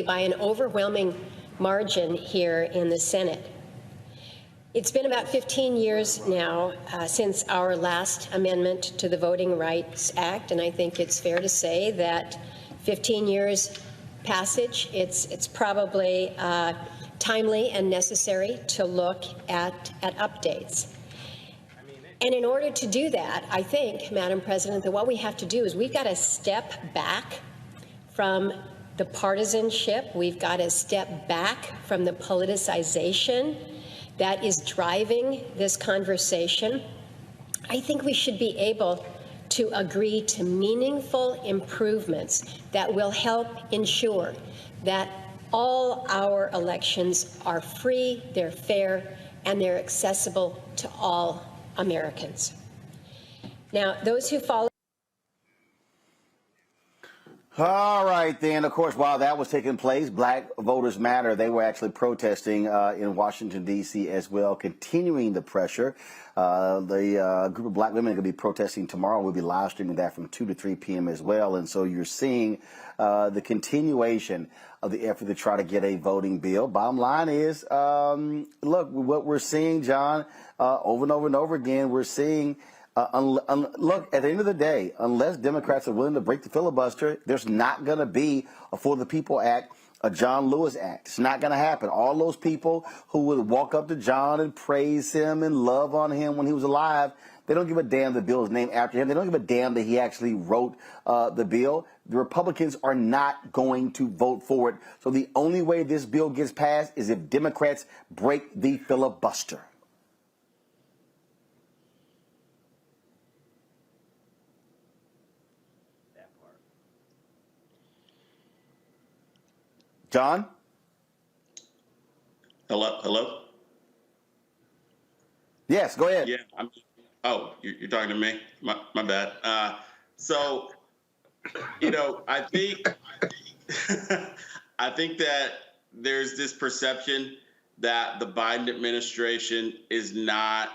by an overwhelming margin here in the Senate. It's been about 15 years now since our last amendment to the Voting Rights Act, and I think it's fair to say that 15 years passage, it's probably timely and necessary to look at updates. And in order to do that, I think, Madam President, that what we have to do is we've got to step back from the partisanship. We've got to step back from the politicization that is driving this conversation. I think we should be able to agree to meaningful improvements that will help ensure that all our elections are free, they're fair, and they're accessible to all Americans. Now, those who follow. All right, then. Of course, while that was taking place, Black Voters Matter, they were actually protesting in Washington, D.C. as well, continuing the pressure. The group of black women are going to be protesting tomorrow. We'll be live streaming that from 2 to 3 p.m. as well. And so you're seeing the continuation of the effort to try to get a voting bill. Bottom line is, look, what we're seeing, John, over and over and over again, we're seeing look, at the end of the day, unless Democrats are willing to break the filibuster, there's not going to be a For the People Act, a John Lewis Act. It's not going to happen. All those people who would walk up to John and praise him and love on him when he was alive, they don't give a damn the bill is named after him. They don't give a damn that he actually wrote the bill. The Republicans are not going to vote for it. So the only way this bill gets passed is if Democrats break the filibuster. John? Hello? Yes, go ahead. Yeah. You're talking to me? My bad. So, I think I think that there's this perception that the Biden administration is not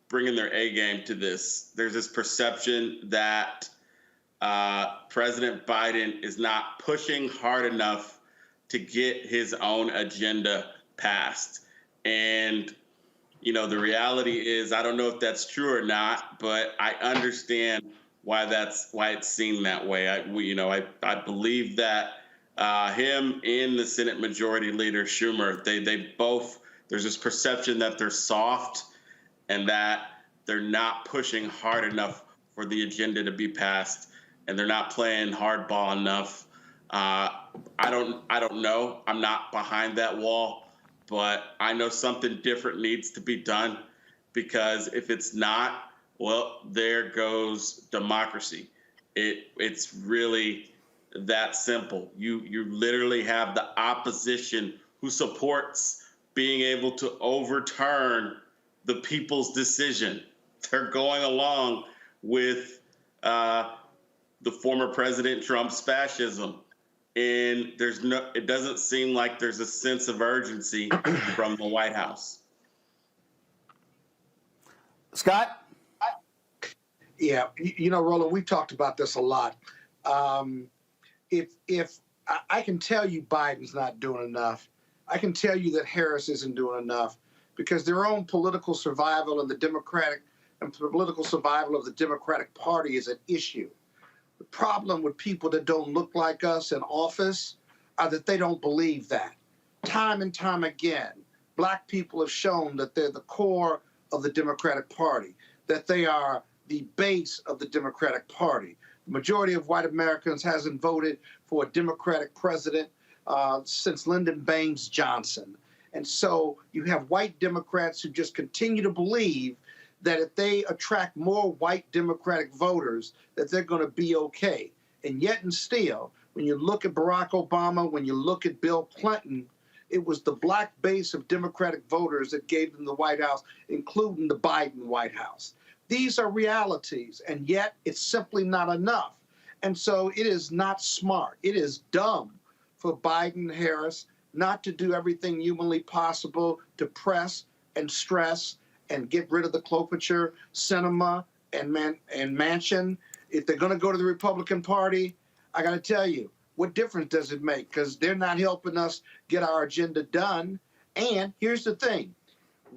bringing their A game to this. There's this perception that President Biden is not pushing hard enough to get his own agenda passed. And, the reality is, I don't know if that's true or not, but I understand why it's seen that way. I believe that him and the Senate Majority Leader Schumer, they both, there's this perception that they're soft and that they're not pushing hard enough for the agenda to be passed, and they're not playing hardball enough. I don't know. I'm not behind that wall, but I know something different needs to be done, because if it's not, well, there goes democracy. It's really that simple. You literally have the opposition who supports being able to overturn the people's decision. They're going along with the former President Trump's fascism. And it doesn't seem like there's a sense of urgency from the White House. Scott? Yeah, Roland, we've talked about this a lot. If I can tell you Biden's not doing enough, I can tell you that Harris isn't doing enough, because their own political survival and political survival of the Democratic Party is an issue. The problem with people that don't look like us in office are that they don't believe that. Time and time again, black people have shown that they're the core of the Democratic Party, that they are the base of the Democratic Party. The majority of white Americans hasn't voted for a Democratic president since Lyndon Baines Johnson. And so you have white Democrats who just continue to believe that if they attract more white Democratic voters, that they're going to be okay. And yet and still, when you look at Barack Obama, when you look at Bill Clinton, it was the black base of Democratic voters that gave them the White House, including the Biden White House. These are realities, and yet it's simply not enough. And so it is not smart. It is dumb for Biden and Harris not to do everything humanly possible to press and stress and get rid of the Klobuchar, Sinema, and Manchin. If they're going to go to the Republican Party, I got to tell you, what difference does it make? Because they're not helping us get our agenda done. And here's the thing.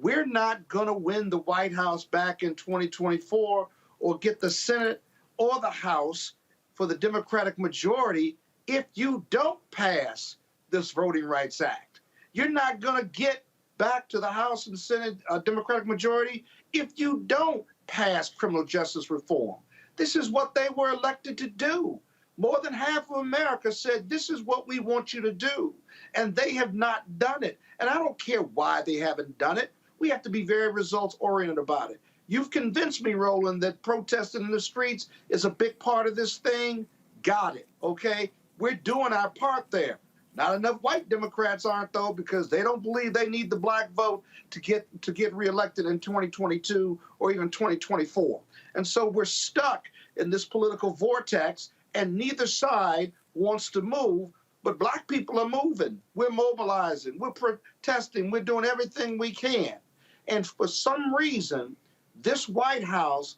We're not going to win the White House back in 2024 or get the Senate or the House for the Democratic majority if you don't pass this Voting Rights Act. You're not going to get back to the House and Senate Democratic majority if you don't pass criminal justice reform. This is what they were elected to do. More than half of America said, this is what we want you to do. And they have not done it. And I don't care why they haven't done it. We have to be very results-oriented about it. You've convinced me, Roland, that protesting in the streets is a big part of this thing. Got it, okay? We're doing our part there. Not enough white Democrats aren't, though, because they don't believe they need the black vote to get reelected in 2022 or even 2024. And so we're stuck in this political vortex, and neither side wants to move, but black people are moving. We're mobilizing. We're protesting. We're doing everything we can. And for some reason, this White House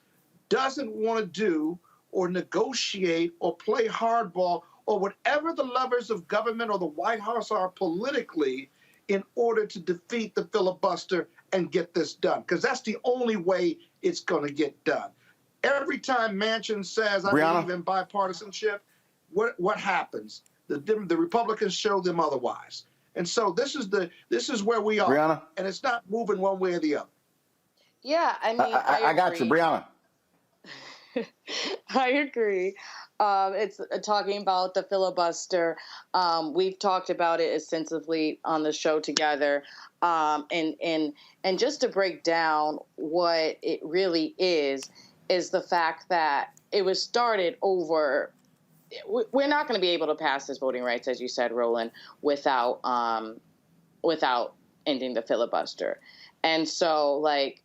doesn't want to do or negotiate or play hardball or whatever the levers of government or the White House are politically in order to defeat the filibuster and get this done. Because that's the only way it's going to get done. Every time Manchin says, I believe in bipartisanship, what happens? The Republicans show them otherwise. And so this is where we are. Brianna? And it's not moving one way or the other. Yeah, I mean, I got you, Brianna. I agree. It's talking about the filibuster. We've talked about it extensively on the show together. And just to break down what it really is the fact that it was started over. We're not going to be able to pass this voting rights, as you said, Roland, without ending the filibuster. And so, like,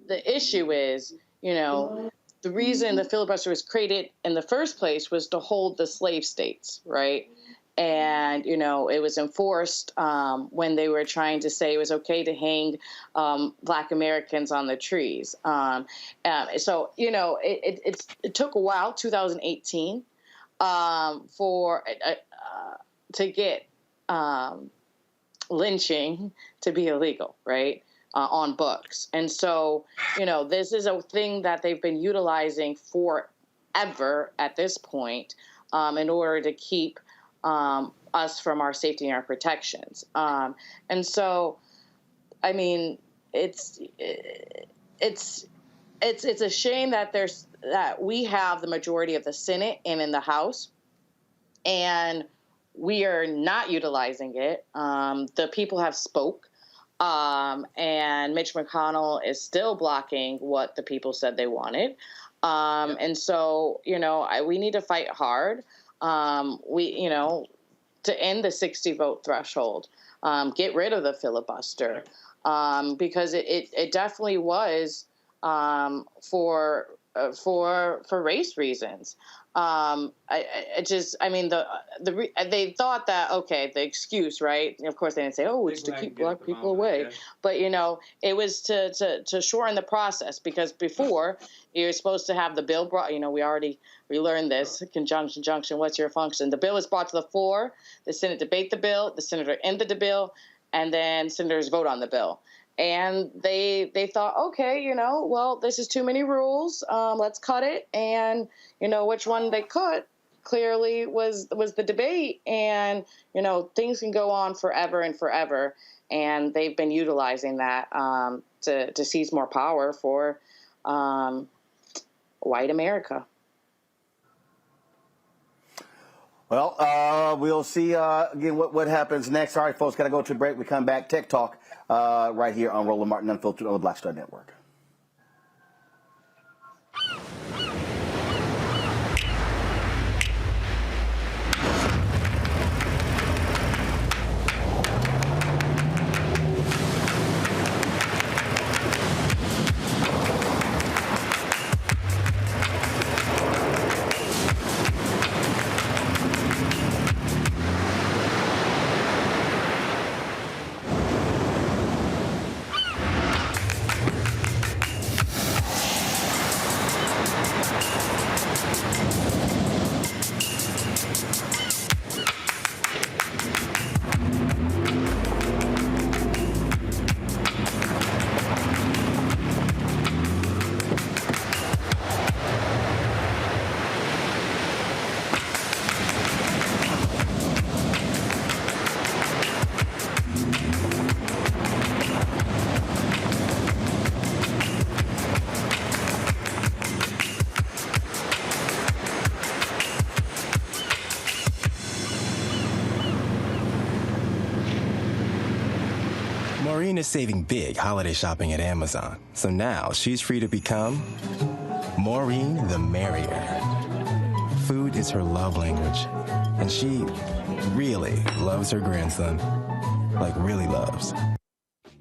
the issue is, the reason the filibuster was created in the first place was to hold the slave states, right? And, it was enforced when they were trying to say it was okay to hang Black Americans on the trees. So, it took a while, 2018, to get lynching to be illegal, right? On books. And so, this is a thing that they've been utilizing forever at this point in order to keep us from our safety and our protections. And so, I mean, it's a shame that we have the majority of the Senate and in the House, and we are not utilizing it. The people have spoke. And Mitch McConnell is still blocking what the people said they wanted. And so, we need to fight hard. To end the 60 vote threshold, get rid of the filibuster, because it definitely was, for race reasons. They thought that, okay, the excuse, right? Of course, they didn't say, oh, it's to keep Black people away. But, it was to shorten the process, because before you were supposed to have the bill brought, we learned this, conjunction, what's your function? The bill is brought to the floor, the Senate debate the bill, the senator ended the bill, and then senators vote on the bill. And they thought, okay, well, this is too many rules. Let's cut it. And, which one they cut clearly was the debate. And, things can go on forever and forever. And they've been utilizing that to seize more power for white America. Well, we'll see again what happens next. All right, folks, got to go to a break. We come back. Tech Talk right here on Roland Martin Unfiltered on the Black Star Network. Maureen is saving big holiday shopping at Amazon, so now she's free to become Maureen the Merrier. Food is her love language, and she really loves her grandson. Like, really loves.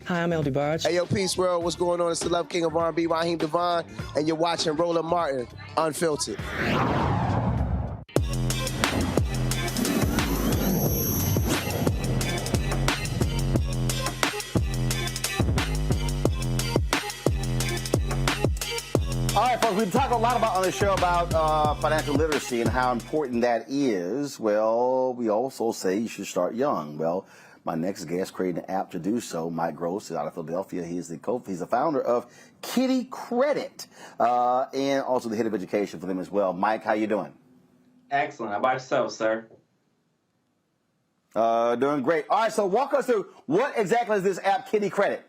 Hi, I'm El DeBarge. Hey, yo, Peace World. What's going on? It's the Love King of R&B, Raheem Devon, and you're watching Roland Martin, Unfiltered. All right, folks, we've talked a lot about on the show about financial literacy and how important that is. Well, we also say you should start young. Well, my next guest created an app to do so. Mike Gross is out of Philadelphia. He's the founder of Kiddie Kredit, and also the head of education for them as well. Mike, how you doing? Excellent. How about yourself, sir? Doing great. All right, so walk us through what exactly is this app, Kiddie Kredit?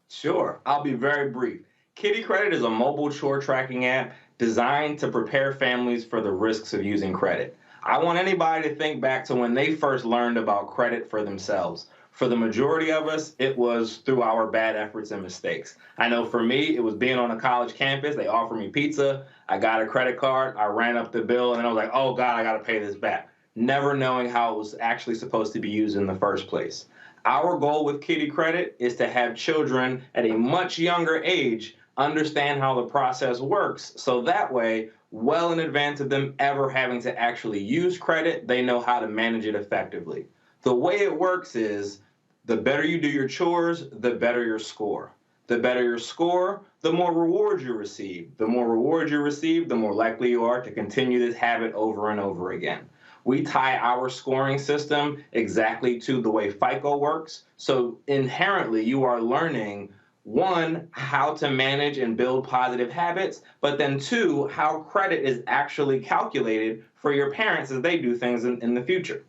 Sure. I'll be very brief. Kiddie Kredit is a mobile chore tracking app designed to prepare families for the risks of using credit. I want anybody to think back to when they first learned about credit for themselves. For the majority of us, it was through our bad efforts and mistakes. I know for me, it was being on a college campus. They offered me pizza. I got a credit card. I ran up the bill, and I was like, oh, God, I got to pay this back, never knowing how it was actually supposed to be used in the first place. Our goal with Kiddie Kredit is to have children at a much younger age understand how the process works, so that way, well in advance of them ever having to actually use credit, they know how to manage it effectively. The way it works is, the better you do your chores, the better your score. The better your score, the more rewards you receive. The more rewards you receive, the more likely you are to continue this habit over and over again. We tie our scoring system exactly to the way FICO works, so inherently you are learning, one, how to manage and build positive habits, but then two, how credit is actually calculated for your parents as they do things in the future.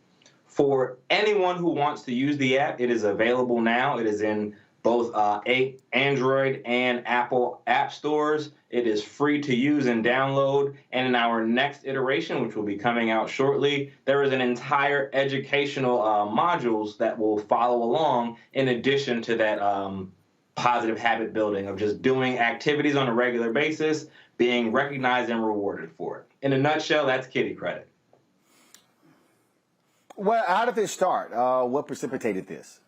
For anyone who wants to use the app, it is available now. It is in both Android and Apple app stores. It is free to use and download. And in our next iteration, which will be coming out shortly, there is an entire educational modules that will follow along in addition to that positive habit building of just doing activities on a regular basis, being recognized and rewarded for it. In a nutshell, that's Kiddie Kredit. Well, how did this start? What precipitated this?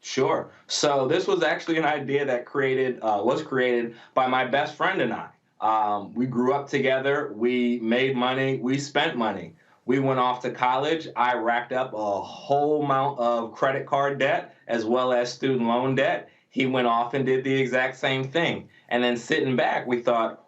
Sure. So this was actually an idea that was created by my best friend and I. We grew up together. We made money. We spent money. We went off to college. I racked up a whole amount of credit card debt as well as student loan debt. He went off and did the exact same thing. And then sitting back, we thought,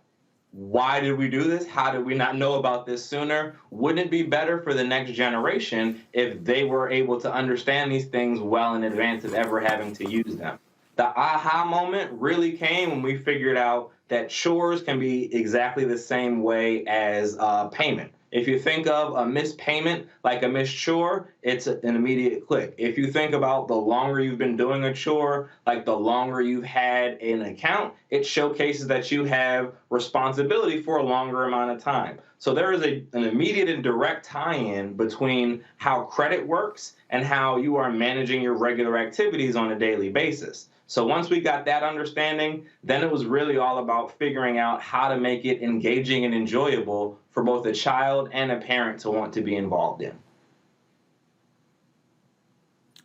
why did we do this? How did we not know about this sooner? Wouldn't it be better for the next generation if they were able to understand these things well in advance of ever having to use them? The aha moment really came when we figured out that chores can be exactly the same way as payment. If you think of a missed payment like a missed chore, it's an immediate click. If you think about the longer you've been doing a chore, like the longer you've had an account, it showcases that you have responsibility for a longer amount of time. So there is an immediate and direct tie-in between how credit works and how you are managing your regular activities on a daily basis. So once we got that understanding, then it was really all about figuring out how to make it engaging and enjoyable for both a child and a parent to want to be involved in.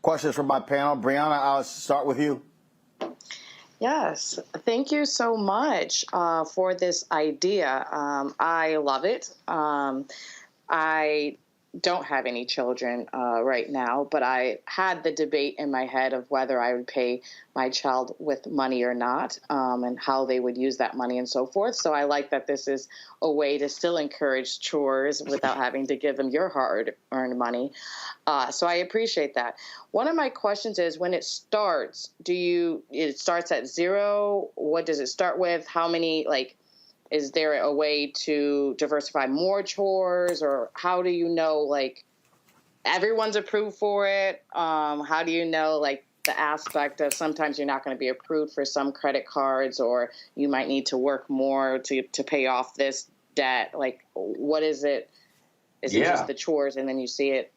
Questions from my panel. Brianna, I'll start with you. Yes, thank you so much for this idea. I love it. I don't have any children right now, but I had the debate in my head of whether I would pay my child with money or not, and how they would use that money and so forth. So I like that this is a way to still encourage chores without having to give them your hard-earned money. So I appreciate that. One of my questions is, when it starts, it starts at zero? What does it start with? How many, is there a way to diversify more chores, or how do you know, everyone's approved for it? How do you know, the aspect of sometimes you're not going to be approved for some credit cards, or you might need to work more to pay off this debt? What is it? Is it just the chores and then you see it?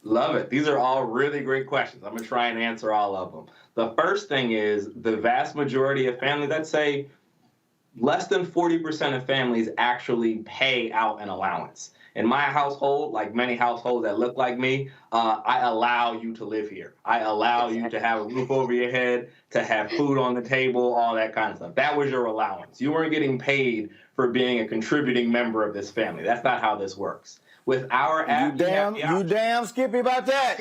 Love it. These are all really great questions. I'm going to try and answer all of them. The first thing is, the vast majority of families, let's say less than 40% of families actually pay out an allowance. In my household, like many households that look like me, I allow you to live here. I allow you to have a roof over your head, to have food on the table, all that kind of stuff. That was your allowance. You weren't getting paid for being a contributing member of this family. That's not how this works. With our app, you damn skippy about that.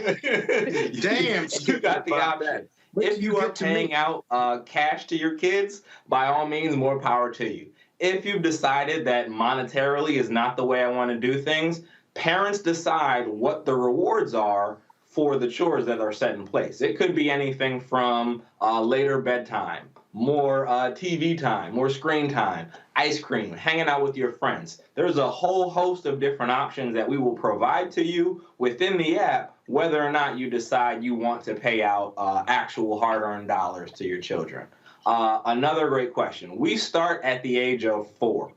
Damn, you got the option. If you are paying out cash to your kids, by all means, more power to you. If you've decided that monetarily is not the way I want to do things, parents decide what the rewards are for the chores that are set in place. It could be anything from later bedtime, more TV time, more screen time, ice cream, hanging out with your friends. There's a whole host of different options that we will provide to you within the app, whether or not you decide you want to pay out actual hard-earned dollars to your children. Another great question. We start at the age of 4.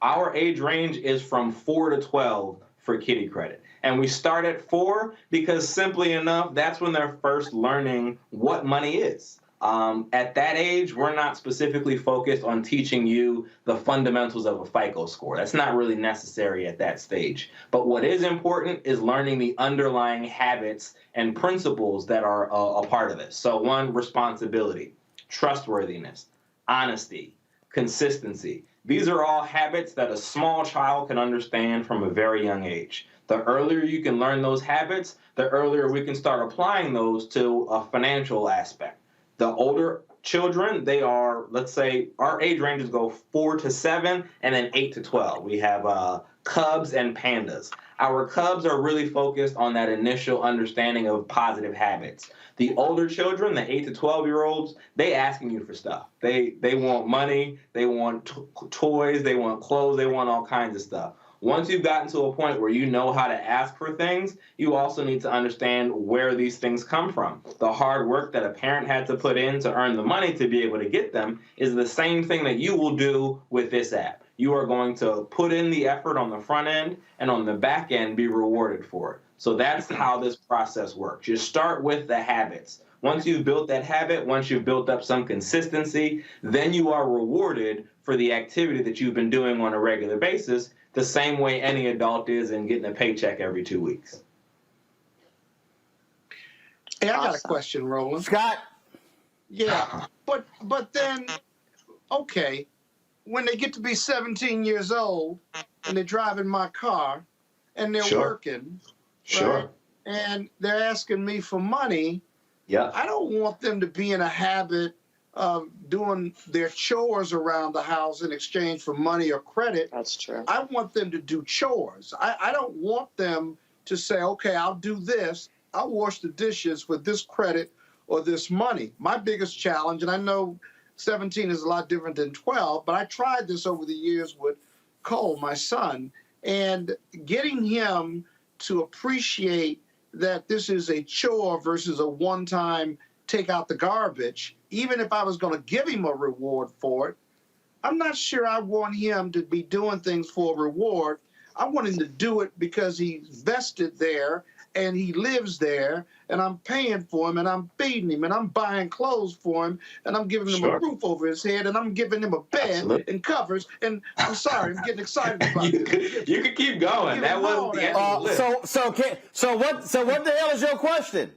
Our age range is from 4 to 12 for Kiddie Kredit. And we start at 4 because simply enough, that's when they're first learning what money is. At that age, we're not specifically focused on teaching you the fundamentals of a FICO score. That's not really necessary at that stage. But what is important is learning the underlying habits and principles that are a part of this. So 1, responsibility, trustworthiness, honesty, consistency. These are all habits that a small child can understand from a very young age. The earlier you can learn those habits, the earlier we can start applying those to a financial aspect. The older children, they are, let's say, our age ranges go 4 to 7 and then 8 to 12. We have cubs and pandas. Our cubs are really focused on that initial understanding of positive habits. The older children, the 8 to 12-year-olds, they asking you for stuff. They want money, they want toys, they want clothes, they want all kinds of stuff. Once you've gotten to a point where you know how to ask for things, you also need to understand where these things come from. The hard work that a parent had to put in to earn the money to be able to get them is the same thing that you will do with this app. You are going to put in the effort on the front end, and on the back end be rewarded for it. So that's how this process works. You start with the habits. Once you've built that habit, once you've built up some consistency, then you are rewarded for the activity that you've been doing on a regular basis, the same way any adult is in getting a paycheck every 2 weeks. Hey, I got a question, Roland. Scott. Yeah, but then, okay, when they get to be 17 years old and they're driving my car and they're working, right, and they're asking me for money, I don't want them to be in a habit of doing their chores around the house in exchange for money or credit. That's true. I want them to do chores. I don't want them to say, okay, I'll do this. I'll wash the dishes with this credit or this money. My biggest challenge, and I know 17 is a lot different than 12, but I tried this over the years with Cole, my son, and getting him to appreciate that this is a chore versus a one-time take out the garbage. Even if I was going to give him a reward for it, I'm not sure I want him to be doing things for a reward. I want him to do it because he's vested there and he lives there, and I'm paying for him, and I'm feeding him, and I'm buying clothes for him, and I'm giving him a roof over his head, and I'm giving him a bed and covers. And I'm sorry, I'm getting excited about it. You can keep going. That wasn't the end of the list. So what the hell is your question?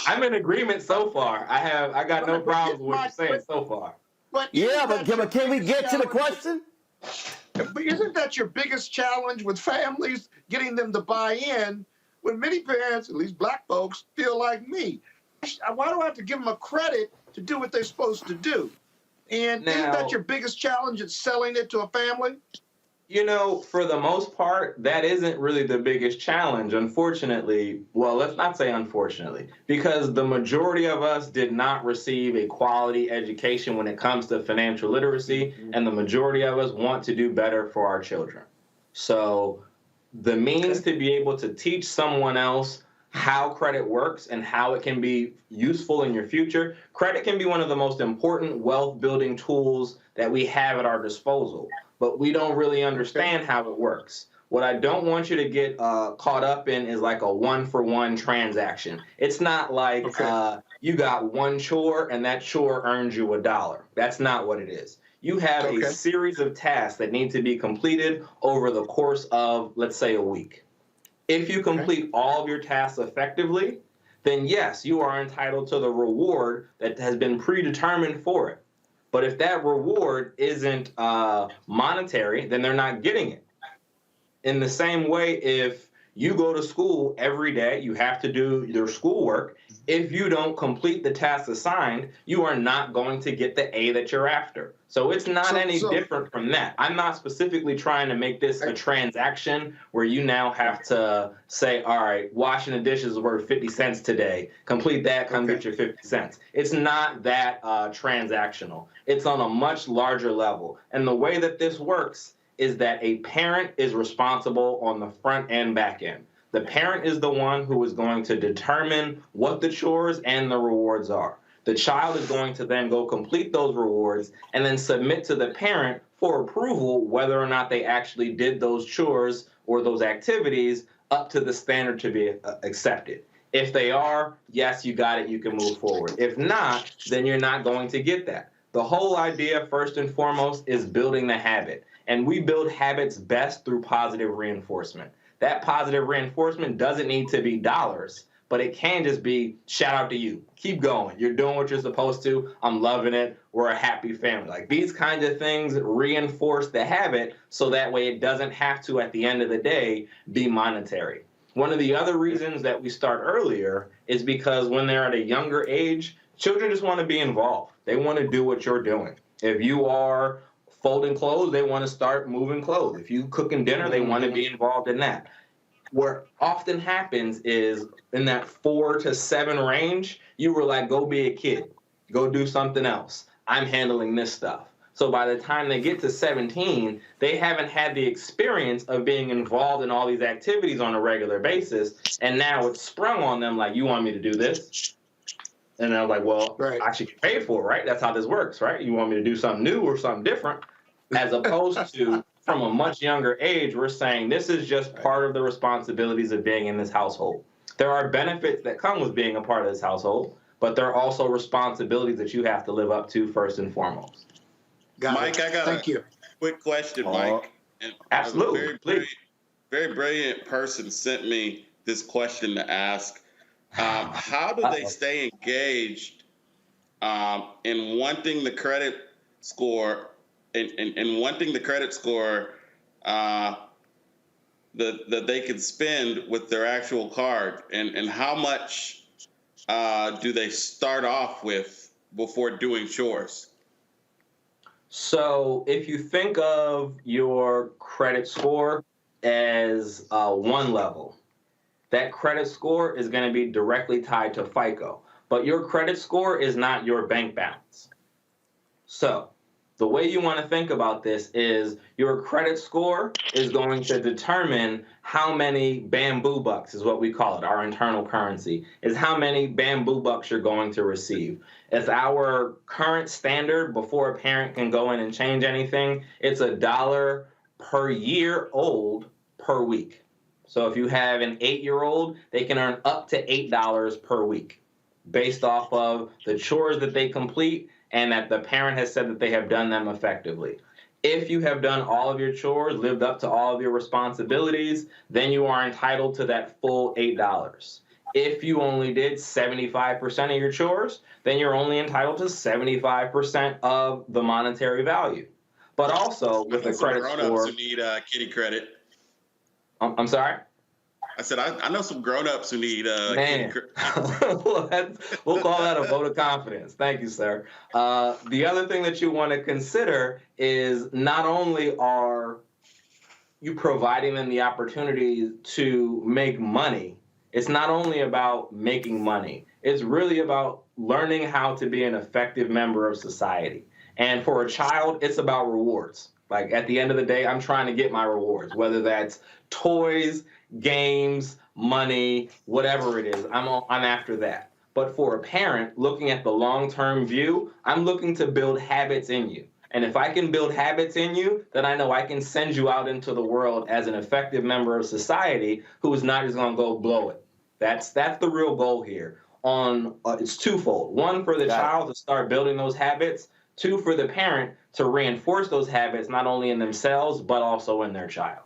I'm in agreement so far. I got no problems with what you're saying so far. But can we get to the question? But isn't that your biggest challenge with families, getting them to buy in, when many parents, at least black folks, feel like me? Why do I have to give them a credit to do what they're supposed to do? And isn't that your biggest challenge in selling it to a family? You know, for the most part, that isn't really the biggest challenge, unfortunately. Well, let's not say unfortunately, because the majority of us did not receive a quality education when it comes to financial literacy, and the majority of us want to do better for our children. So the means to be able to teach someone else how credit works and how it can be useful in your future, credit can be one of the most important wealth-building tools that we have at our disposal. But we don't really understand how it works. What I don't want you to get caught up in is like a one-for-one transaction. It's not like you got one chore and that chore earns you $1. That's not what it is. You have a series of tasks that need to be completed over the course of, let's say, a week. If you complete all of your tasks effectively, then yes, you are entitled to the reward that has been predetermined for it. But if that reward isn't monetary, then they're not getting it. In the same way, if you go to school every day, you have to do your schoolwork. If you don't complete the task assigned, you are not going to get the A that you're after. So it's not any different from that. I'm not specifically trying to make this a transaction where you now have to say, all right, washing the dishes is worth 50 cents today. Complete that, come get your 50 cents. It's not that transactional. It's on a much larger level. And the way that this works is that a parent is responsible on the front and back end. The parent is the one who is going to determine what the chores and the rewards are. The child is going to then go complete those rewards and then submit to the parent for approval whether or not they actually did those chores or those activities up to the standard to be accepted. If they are, yes, you got it, you can move forward. If not, then you're not going to get that. The whole idea, first and foremost, is building the habit. And we build habits best through positive reinforcement. That positive reinforcement doesn't need to be dollars, but it can just be, shout out to you. Keep going. You're doing what you're supposed to. I'm loving it. We're a happy family. Like, these kinds of things reinforce the habit so that way it doesn't have to, at the end of the day, be monetary. One of the other reasons that we start earlier is because when they're at a younger age, children just want to be involved. They want to do what you're doing. If you are folding clothes, they want to start moving clothes. If you cooking dinner, they want to be involved in that. What often happens is in that 4 to 7 range, you were like, go be a kid, go do something else. I'm handling this stuff. So by the time they get to 17, they haven't had the experience of being involved in all these activities on a regular basis. And now it's sprung on them like, you want me to do this? And I'm like, well, I should get paid for it, right? That's how this works, right? You want me to do something new or something different? As opposed to from a much younger age, we're saying this is just part of the responsibilities of being in this household. There are benefits that come with being a part of this household, but there are also responsibilities that you have to live up to first and foremost. Mike, I got a quick question, Mike. And absolutely, please. Very brilliant person sent me this question to ask. How do they stay engaged in wanting the credit score and wanting the credit score that they can spend with their actual card, and how much do they start off with before doing chores? So if you think of your credit score as one level, that credit score is going to be directly tied to FICO. But your credit score is not your bank balance. So the way you want to think about this is your credit score is going to determine how many bamboo bucks, is what we call it, our internal currency, is how many bamboo bucks you're going to receive. As our current standard, before a parent can go in and change anything, it's $1 per year old per week. So if you have an 8-year-old, they can earn up to $8 per week based off of the chores that they complete and that the parent has said that they have done them effectively. If you have done all of your chores, lived up to all of your responsibilities, then you are entitled to that full $8. If you only did 75% of your chores, then you're only entitled to 75% of the monetary value. But also with the credit score, grown-ups who need Kiddie Kredit. I'm sorry? I said, I know some grown-ups who need Man. We'll call that a vote of confidence. Thank you, sir. The other thing that you want to consider is not only are you providing them the opportunity to make money, it's not only about making money. It's really about learning how to be an effective member of society. And for a child, it's about rewards. Like at the end of the day, I'm trying to get my rewards, whether that's toys, games, money, whatever it is, I'm after that. But for a parent, looking at the long-term view, I'm looking to build habits in you. And if I can build habits in you, then I know I can send you out into the world as an effective member of society who is not just going to go blow it. That's the real goal here. It's twofold. One, for the child to start building those habits 2, for the parent to reinforce those habits not only in themselves, but also in their child.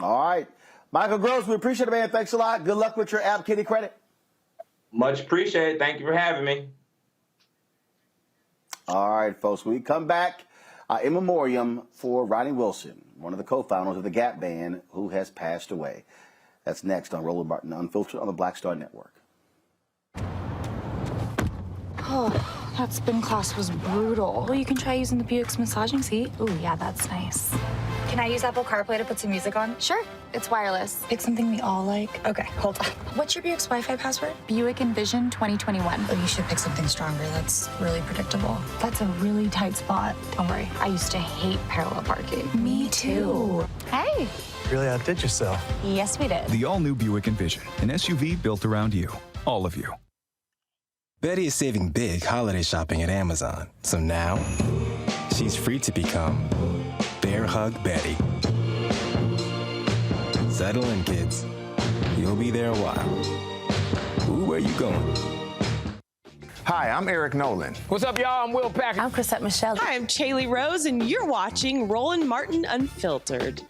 All right. Michael Gross, we appreciate it, man. Thanks a lot. Good luck with your app, Kiddie Kredit. Much appreciated. Thank you for having me. All right, folks. When we come back, in memoriam for Ronnie Wilson, one of the co-founders of the Gap Band, who has passed away. That's next on Roland Martin Unfiltered on the Black Star Network. Oh, that spin class was brutal. Well, you can try using the Buick's massaging seat. Ooh, yeah, that's nice. Can I use Apple CarPlay to put some music on? Sure. It's wireless. Pick something we all like. Okay, hold on. What's your Buick's Wi-Fi password? Buick Envision 2021. Oh, you should pick something stronger. That's really predictable. That's a really tight spot. Don't worry. I used to hate parallel parking. Me too. Hey. Really outdid yourself. Yes, we did. The all-new Buick Envision, an SUV built around you. All of you. Betty is saving big holiday shopping at Amazon. So now, she's free to become Bear Hug Betty. Settle in, kids. You'll be there a while. Ooh, where you going? Hi, I'm Eric Nolan. What's up, y'all? I'm Will Packer. I'm Chrisette Michelle. Hi, I'm Chaley Rose, and you're watching Roland Martin Unfiltered.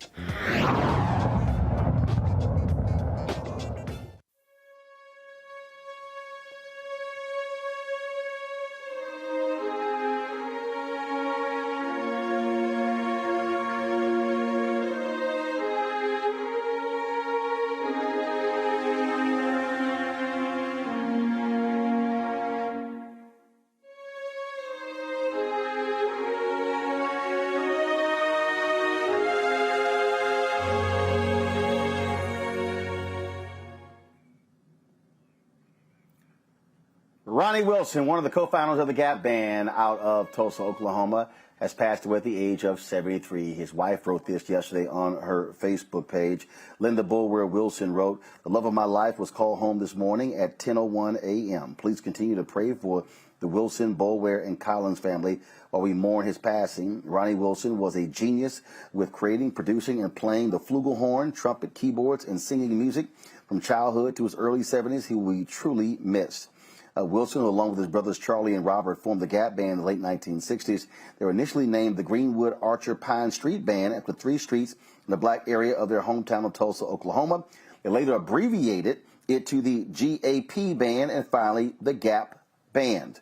Ronnie Wilson, one of the co-founders of the Gap Band out of Tulsa, Oklahoma, has passed away at the age of 73. His wife wrote this yesterday on her Facebook page. Linda Bulwer Wilson wrote, "The love of my life was called home this morning at 10:01 a.m. Please continue to pray for the Wilson, Bulwer, and Collins family while we mourn his passing. Ronnie Wilson was a genius with creating, producing, and playing the flugelhorn, trumpet, keyboards, and singing music. From childhood to his early 70s, he will be truly missed." Wilson, who along with his brothers Charlie and Robert formed the Gap Band in the late 1960s. They were initially named the Greenwood Archer Pine Street Band after 3 streets in the black area of their hometown of Tulsa, Oklahoma. They later abbreviated it to the GAP Band and finally the Gap Band.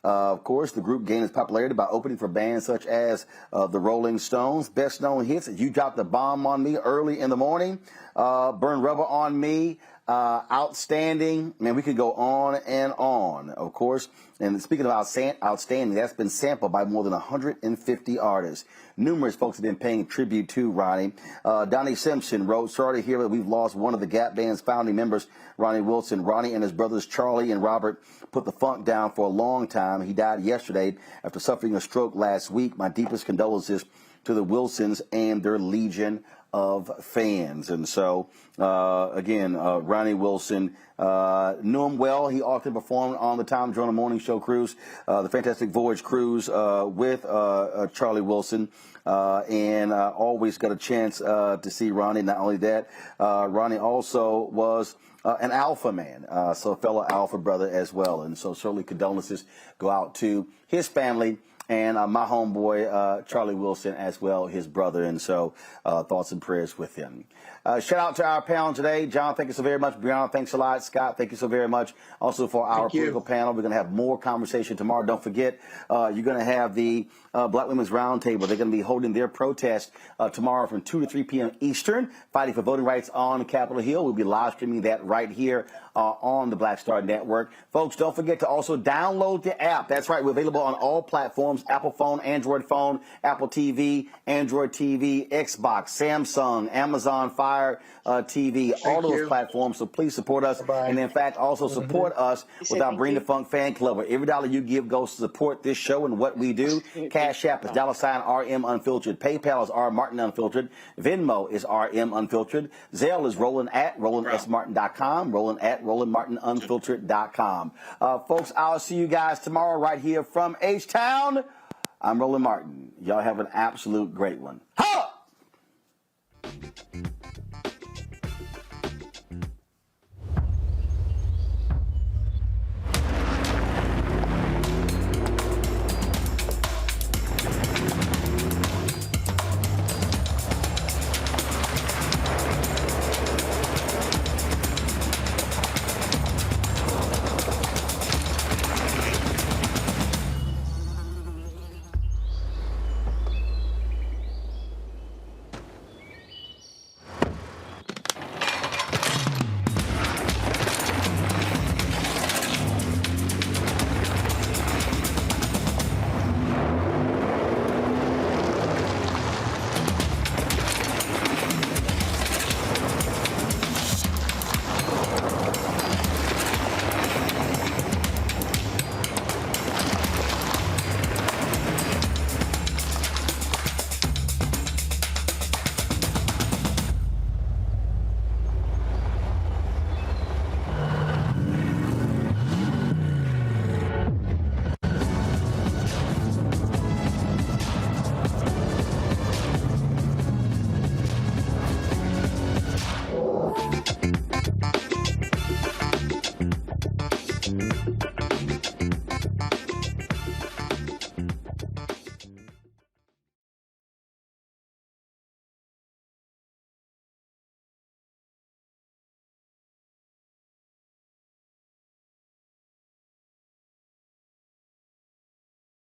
Of course, the group gained its popularity by opening for bands such as the Rolling Stones. Best known hits: "You Dropped the Bomb on Me," "Early in the Morning," "Burn Rubber on Me," "Outstanding." Man, we could go on and on, of course. And speaking of outstanding, that's been sampled by more than 150 artists. Numerous folks have been paying tribute to Ronnie. Donnie Simpson wrote, "Sorry to hear that we've lost one of the Gap Band's founding members, Ronnie Wilson. Ronnie and his brothers Charlie and Robert put the funk down for a long time. He died yesterday after suffering a stroke last week. My deepest condolences to the Wilsons and their legion of fans." And so, again, Ronnie Wilson, knew him well. He often performed on the Tom Joyner Morning Show cruise, the Fantastic Voyage cruise with Charlie Wilson, and always got a chance to see Ronnie. Not only that, Ronnie also was an alpha man, so a fellow alpha brother as well. And so certainly condolences go out to his family and my homeboy, Charlie Wilson, as well, his brother. And so thoughts and prayers with him. Shout out to our panel today. John, thank you so very much. Brianna, thanks a lot. Scott, thank you so very much. Also for our political panel, we're going to have more conversation tomorrow. Don't forget, you're going to have the Black Women's Roundtable. They're going to be holding their protest tomorrow from 2 to 3 p.m. Eastern, fighting for voting rights on Capitol Hill. We'll be live streaming that right here on the Black Star Network. Folks, don't forget to also download the app. That's right. We're available on all platforms: Apple phone, Android phone, Apple TV, Android TV, Xbox, Samsung, Amazon Fire TV, all those platforms. So please support us. And in fact, also support us with our Bring the Funk fan club, where every dollar you give goes to support this show and what we do. Cash App is $RM Unfiltered. PayPal is R Martin Unfiltered. Venmo is RM Unfiltered. Zelle is Roland at RolandSMartin.com. Roland at RolandMartinUnfiltered.com. Folks, I'll see you guys tomorrow right here from H-Town. I'm Roland Martin. Y'all have an absolute great one. Ha!